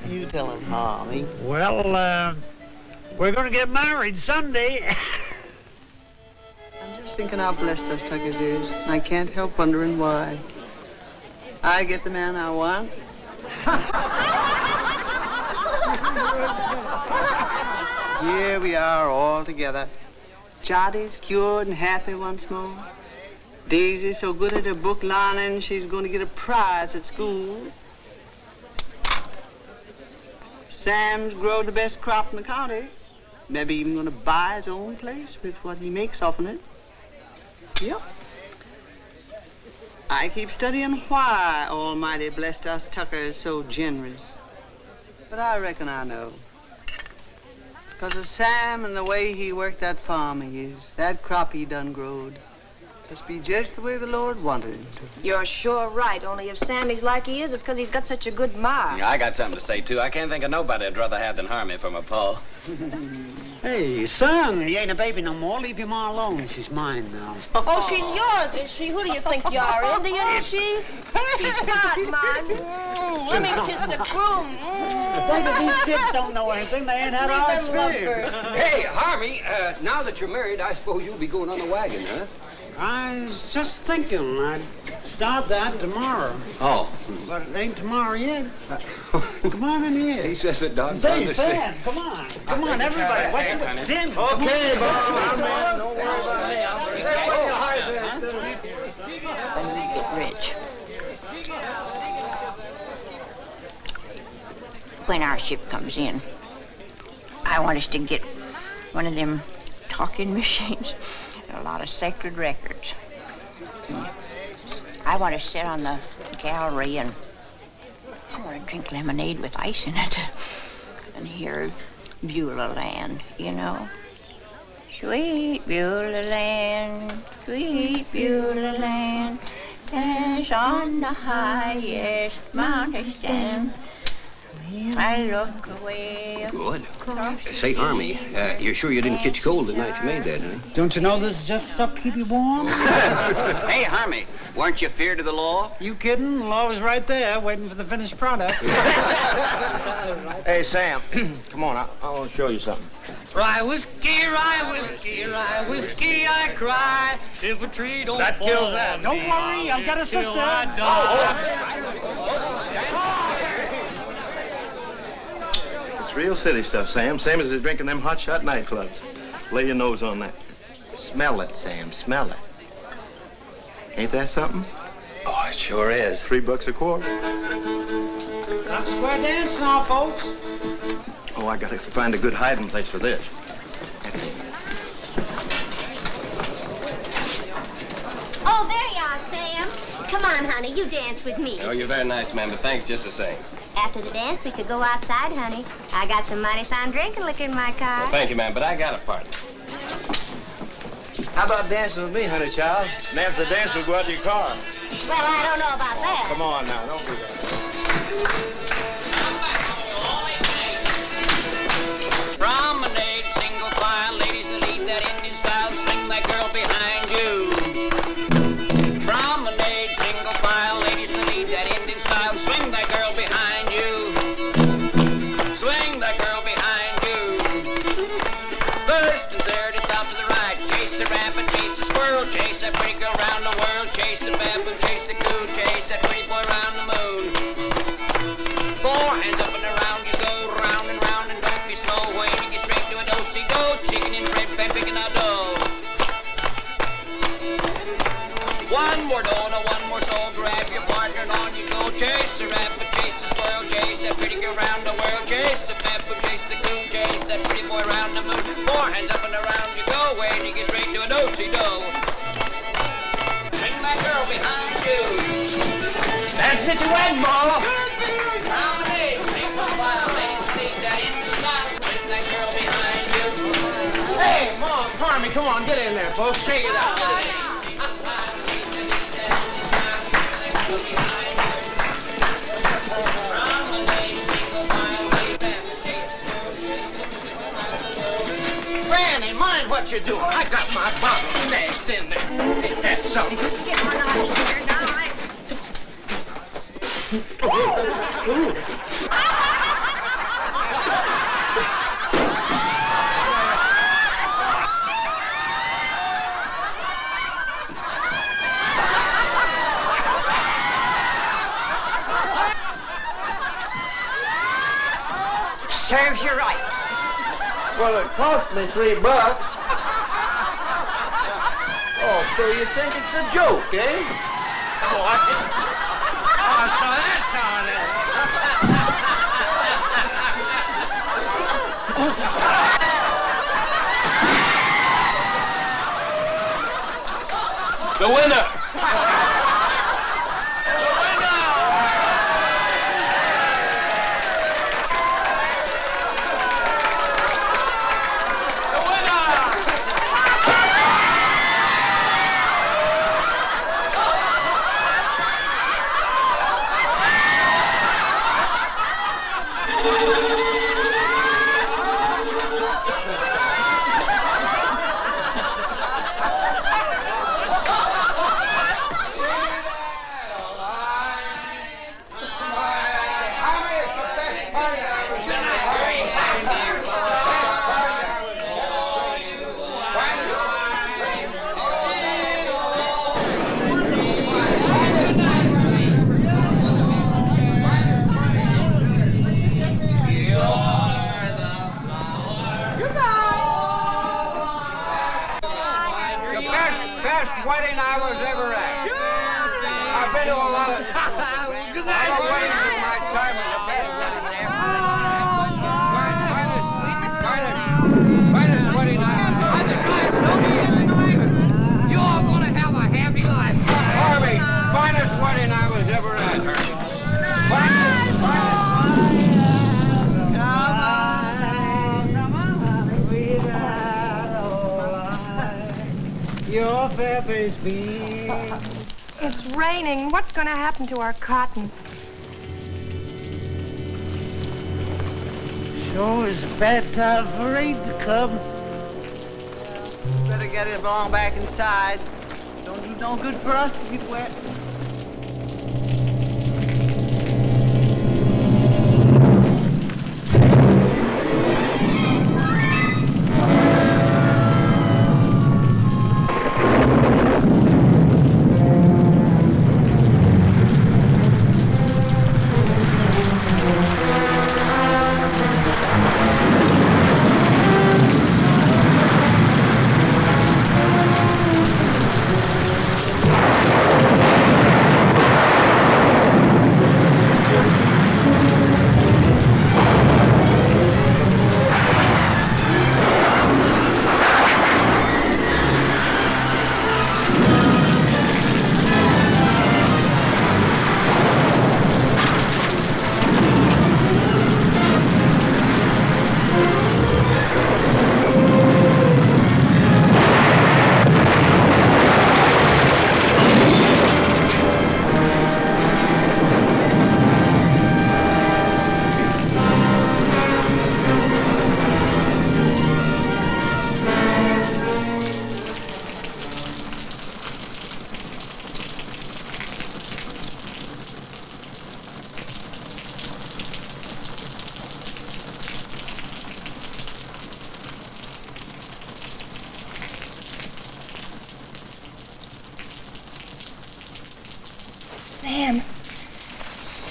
M: You tell him, Harvey.
R: Well, we're gonna get married Sunday.
P: I'm just thinking how blessed us Tuckers is. I can't help wondering why. I get the man I want. Here we are all together. Jotty's cured and happy once more. Daisy's so good at her book learning, she's going to get a prize at school. Sam's grown the best crop in the county. Maybe even going to buy his own place with what he makes off of it. Yep. I keep studying why Almighty blessed us Tuckers so generous. But I reckon I know. It's 'cause of Sam and the way he worked that farm of his. That crop he done growed. Must be just the way the Lord wanted it to.
E: You're sure right, only if Sammy's like he is, it's 'cause he's got such a good ma.
D: Yeah, I got something to say, too. I can't think of nobody I'd rather have than Harmony for my pa.
M: Hey, son, he ain't a baby no more. Leave your ma alone. She's mine now.
E: Oh, she's yours, is she? Who do you think you are, Indian, is she? She's not mine. Let me kiss the groom.
M: Baby, these kids don't know anything. They ain't had our experience.
S: Hey, Harvey, now that you're married, I suppose you'll be going on the wagon, huh?
M: I was just thinking I'd start that tomorrow.
S: Oh.
M: But it ain't tomorrow yet. Come on in here.
S: He says it does.
M: Say, Sam, come on. Come on, everybody. What's your Tim?
B: Okay, boss.
M: Don't worry about
H: When we get rich. When our ship comes in, I want us to get one of them talking machines. A lot of sacred records. I want to sit on the gallery and I want to drink lemonade with ice in it and hear Beulah Land, you know. Sweet Beulah Land, sweet Beulah Land, as on the highest mountain stand. I look away.
S: Good. Say, Army, you're sure you didn't catch cold the night you made that, huh?
M: Don't you know this is just stuff to keep you warm?
S: Hey, Harmy, weren't you feared of the law?
M: You kidding? The law was right there, waiting for the finished product.
B: Hey, Sam, come on, I want to show you something.
Q: Rye whiskey, I cry. If a tree don't
B: That
Q: fall
B: kills that.
Q: on
M: Don't
Q: me,
M: worry, I've got a
Q: till
M: sister.
Q: I die.
B: It's real city stuff, Sam. Same as they drink in them hotshot nightclubs. Lay your nose on that. Smell it, Sam. Smell it. Ain't that something?
J: Oh, it sure is.
B: $3 a quart.
M: Got square dance now, folks.
B: Oh, I gotta find a good hiding place for this.
G: Oh, there you are, Sam. Come on, honey, you dance with me.
F: Oh, you're very nice, ma'am, but thanks just the same.
G: After the dance, we could go outside, honey. I got some mighty fine drinking liquor in my car.
F: Well, thank you, ma'am, but I got a partner.
B: How about dancing with me, honey child? And after the dance, we'll go out to your car.
G: Well, I don't know about that.
B: Come on now, don't do that.
T: Promenade, single file, ladies in the lead, that Indian style, swing that girl behind you. Promenade, single file, ladies in the lead, that Indian style, swing that girl behind you. Swing that girl behind you. First and third and top to the right, chase the rabbit, chase the squirrel, chase that pretty girl round the world, chase the baboon, chase the coon, chase that pretty boy round the moon. 4 hands up and around you go, round and round, and don't be slow, wait to get straight to a do-si-do, chicken and bread, pan picking a dough. One more dough, no one more soul, grab your partner and on you go, chase the rabbit, chase the squirrel, chase that pretty girl round the world, chase the baboon, chase the coon, chase that pretty boy round the moon. 4 hands up and around you go, wait to get straight to a do-si-do. Swing that girl behind you. That's it, you wag ball.
B: Hey, Mom, Harmony, come on, get in there, folks. Shake it out. Granny, mind what you're doing. I got my bottle smashed in there. Ain't that something?
G: Get on out of here now.
H: Serves you right.
B: Well, it cost me $3. Oh, so you think it's a joke, eh? Oh, so that's how it is.
F: The winner!
B: Best wedding I was ever at. I've been to a lot of weddings in my time, and the best wedding there. Finest wedding I was. You're gonna have a happy life. Harvey, finest wedding I was ever at, Harvey.
M: Your fair face beams.
E: It's raining. What's going to happen to our cotton?
M: Sure is a bad time for rain to come.
P: Better get it along back inside. Don't do no good for us to get wet.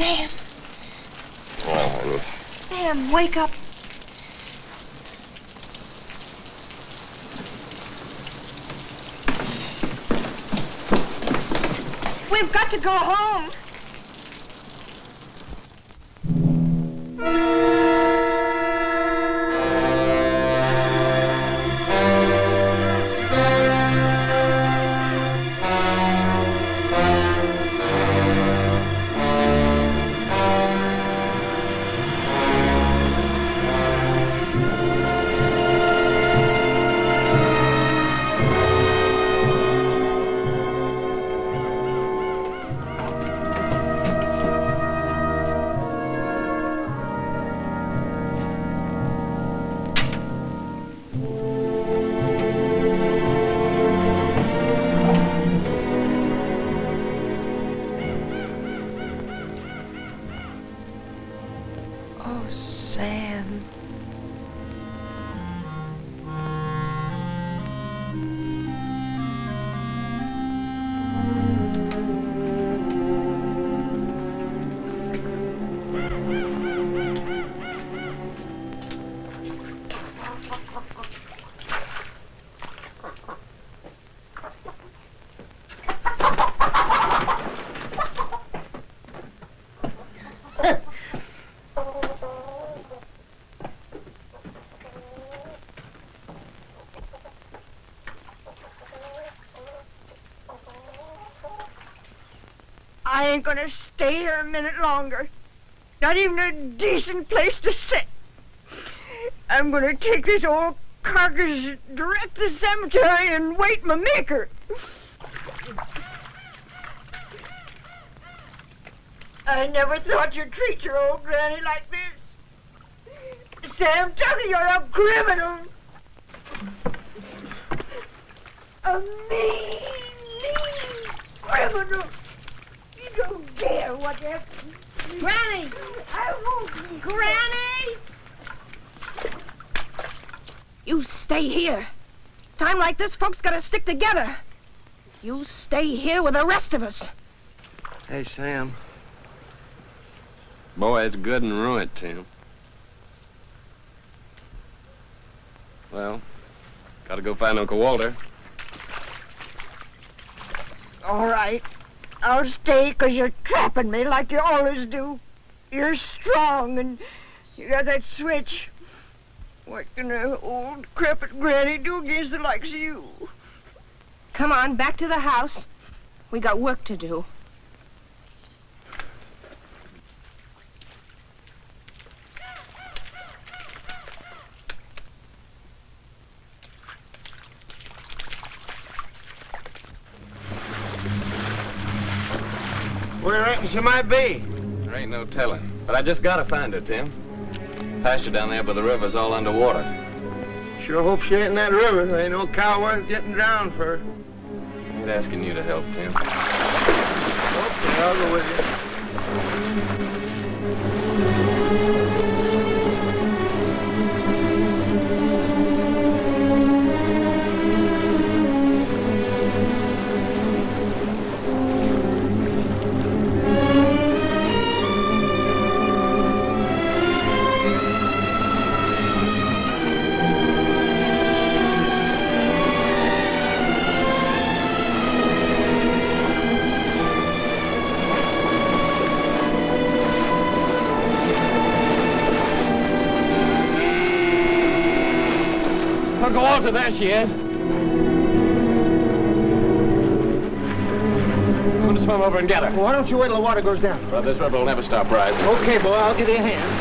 E: Sam.
F: Well, honey.
E: Sam, wake up. We've got to go home. Oh, Sam. I ain't gonna stay here a minute longer. Not even a decent place to sit. I'm gonna take this old carcass direct to the cemetery and wait my maker. I never thought you'd treat your old granny like this. Sam Tucker, you're a criminal. A mean criminal. You don't dare what that... Granny! I won't... Granny! You stay here. Time like this, folks gotta stick together. You stay here with the rest of us.
B: Hey, Sam.
D: Boy, it's good and ruined, Tim. Well, gotta go find Uncle Walter.
H: All right. I'll stay 'cause you're trapping me like you always do. You're strong and you got that switch. What can an old decrepit granny do against the likes of you?
E: Come on, back to the house. We got work to do.
B: Where reckon she might be?
D: There ain't no telling. But I just gotta find her, Tim. Pasture down there by the river's all underwater.
B: Sure hope she ain't in that river. There ain't no cow worth getting drowned for.
D: I ain't asking you to help, Tim.
B: Okay, I'll go with you.
Q: Uncle Walter, there she is. I'm going to swim over and get her.
B: Well, why don't you wait till the water goes down?
D: Well, this river will never stop rising.
B: Okay, boy, I'll give you a hand.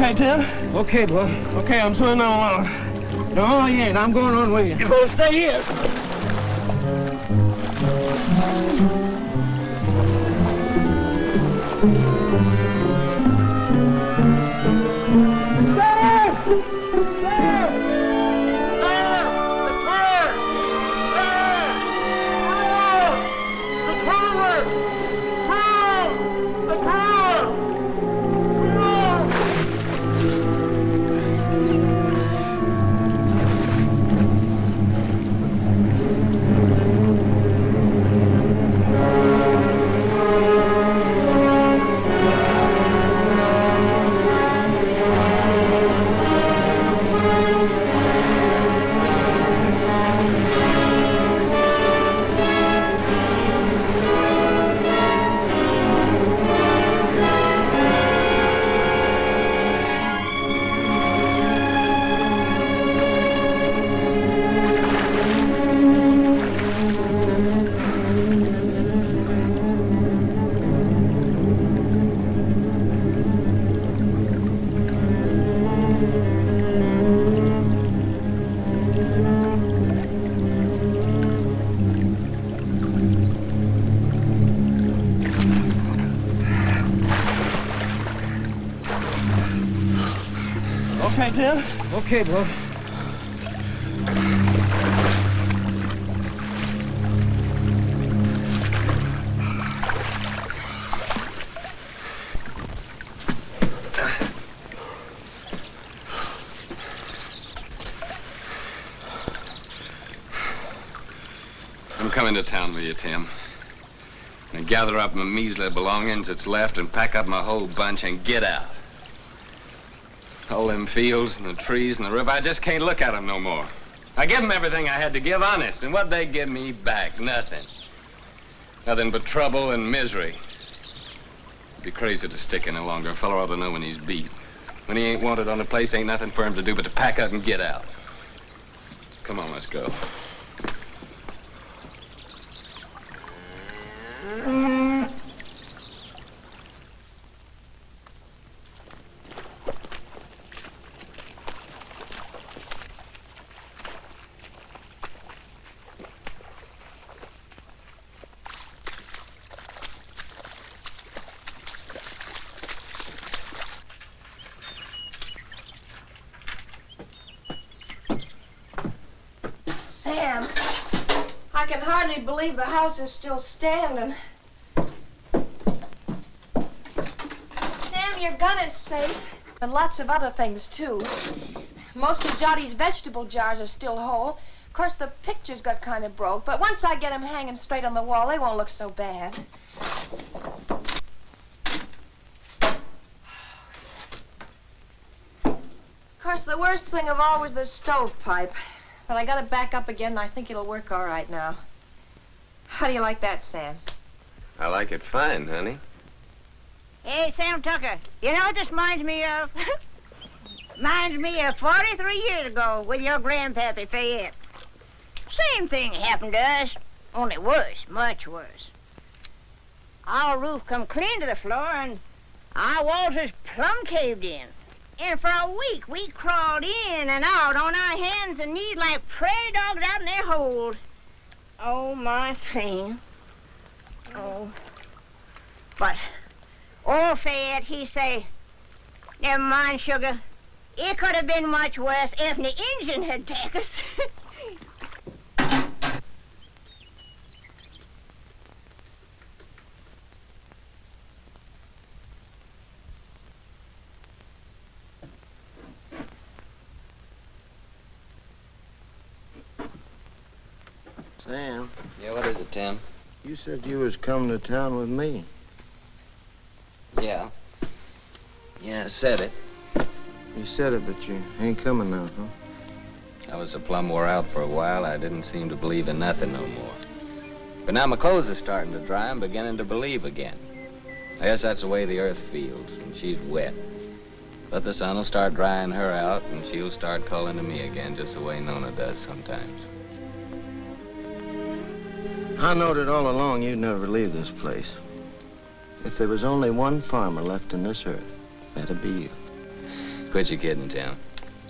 B: Okay, Tim?
Q: Okay, boy.
B: Okay, I'm swimming on along. No, you ain't. I'm going on with you.
Q: You better stay here.
B: Okay, Tim?
Q: Okay, boy.
D: I'm coming to town with you, Tim. And gather up my measly belongings that's left and pack up my whole bunch and get out. All them fields and the trees and the river, I just can't look at them no more. I give them everything I had to give, honest, and what they give me back? Nothing. Nothing but trouble and misery. It'd be crazy to stick in no longer. A fellow ought to know when he's beat. When he ain't wanted on the place, ain't nothing for him to do but to pack up and get out. Come on, let's go.
E: Sam, I can hardly believe the house is still standing. Sam, your gun is safe. And lots of other things, too. Most of Jottie's vegetable jars are still whole. Of course, the pictures got kind of broke, but once I get them hanging straight on the wall, they won't look so bad. Of course, the worst thing of all was the stovepipe. But I got it back up again, and I think it'll work all right now. How do you like that, Sam?
D: I like it fine, honey.
H: Hey, Sam Tucker, you know what this reminds me of? Reminds me of 43 years ago with your grandpappy Fayette. Same thing happened to us, only worse, much worse. Our roof come clean to the floor, and our walls is plumb caved in. And for a week, we crawled in and out on our hands and knees like prairie dogs out in their holes. Oh, my thing. Oh. But old Fayette, he say, never mind, sugar. It could have been much worse if the engine had taken us.
B: Sam.
D: Yeah, what is it, Tim?
B: You said you was coming to town with me.
D: Yeah. Yeah, I said it.
B: You said it, but you ain't coming now, huh?
D: I was so plumb wore out for a while, I didn't seem to believe in nothing no more. But now my clothes are starting to dry, I'm beginning to believe again. I guess that's the way the earth feels when she's wet. But the sun will start drying her out, and she'll start calling to me again, just the way Nona does sometimes.
B: I knowed it all along you'd never leave this place. If there was only one farmer left in this earth, that'd be you.
J: Quit your kidding, Tim.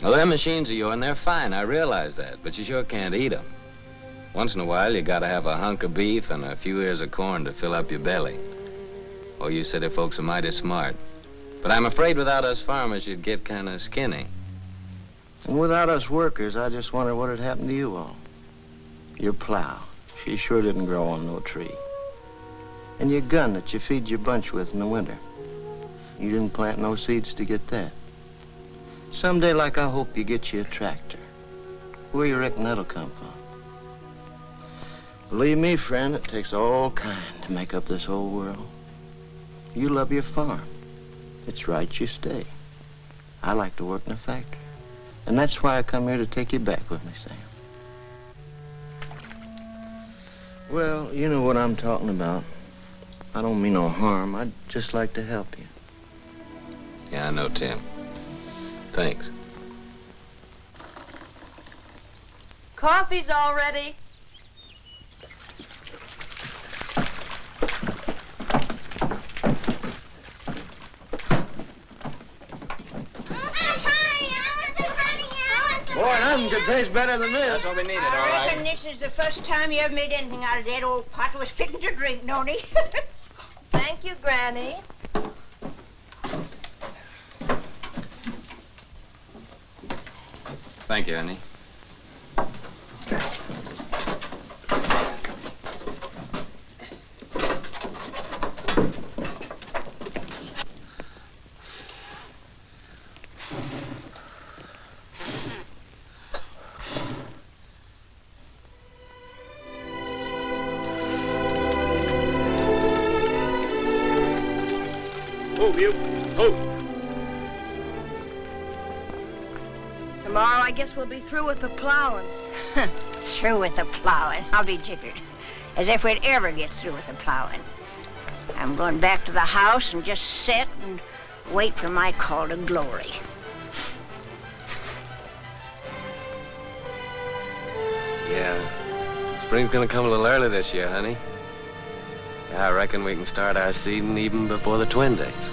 J: Well, them machines of yours, they're fine, I realize that, but you sure can't eat them. Once in a while, you gotta have a hunk of beef and a few ears of corn to fill up your belly. Oh, you city folks are mighty smart. But I'm afraid without us farmers, you'd get kind of skinny.
B: And without us workers, I just wonder what had happened to you all. Your plow, she sure didn't grow on no tree. And your gun that you feed your bunch with in the winter. You didn't plant no seeds to get that. Someday, like I hope you get you a tractor. Where you reckon that'll come from? Believe me, friend, it takes all kind to make up this whole world. You love your farm. It's right you stay. I like to work in a factory. And that's why I come here to take you back with me, Sam. Well, you know what I'm talking about. I don't mean no harm. I'd just like to help you.
J: Yeah, I know, Tim. Thanks.
N: Coffee's all ready.
B: Boy, nothing could taste better than this.
O: That's what we needed, all
H: I
O: right.
H: reckon this is the first time you ever made anything out of that old pot was fitting to drink, Noni.
N: Thank you, Granny.
J: Thank you, honey.
R: Move, you. Move.
E: Tomorrow, I guess we'll be through with the plowing.
H: Through with the plowing. I'll be jiggered. As if we'd ever get through with the plowing. I'm going back to the house and just sit and wait for my call to glory.
J: Yeah. Spring's gonna come a little early this year, honey. Yeah, I reckon we can start our seeding even before the twin days.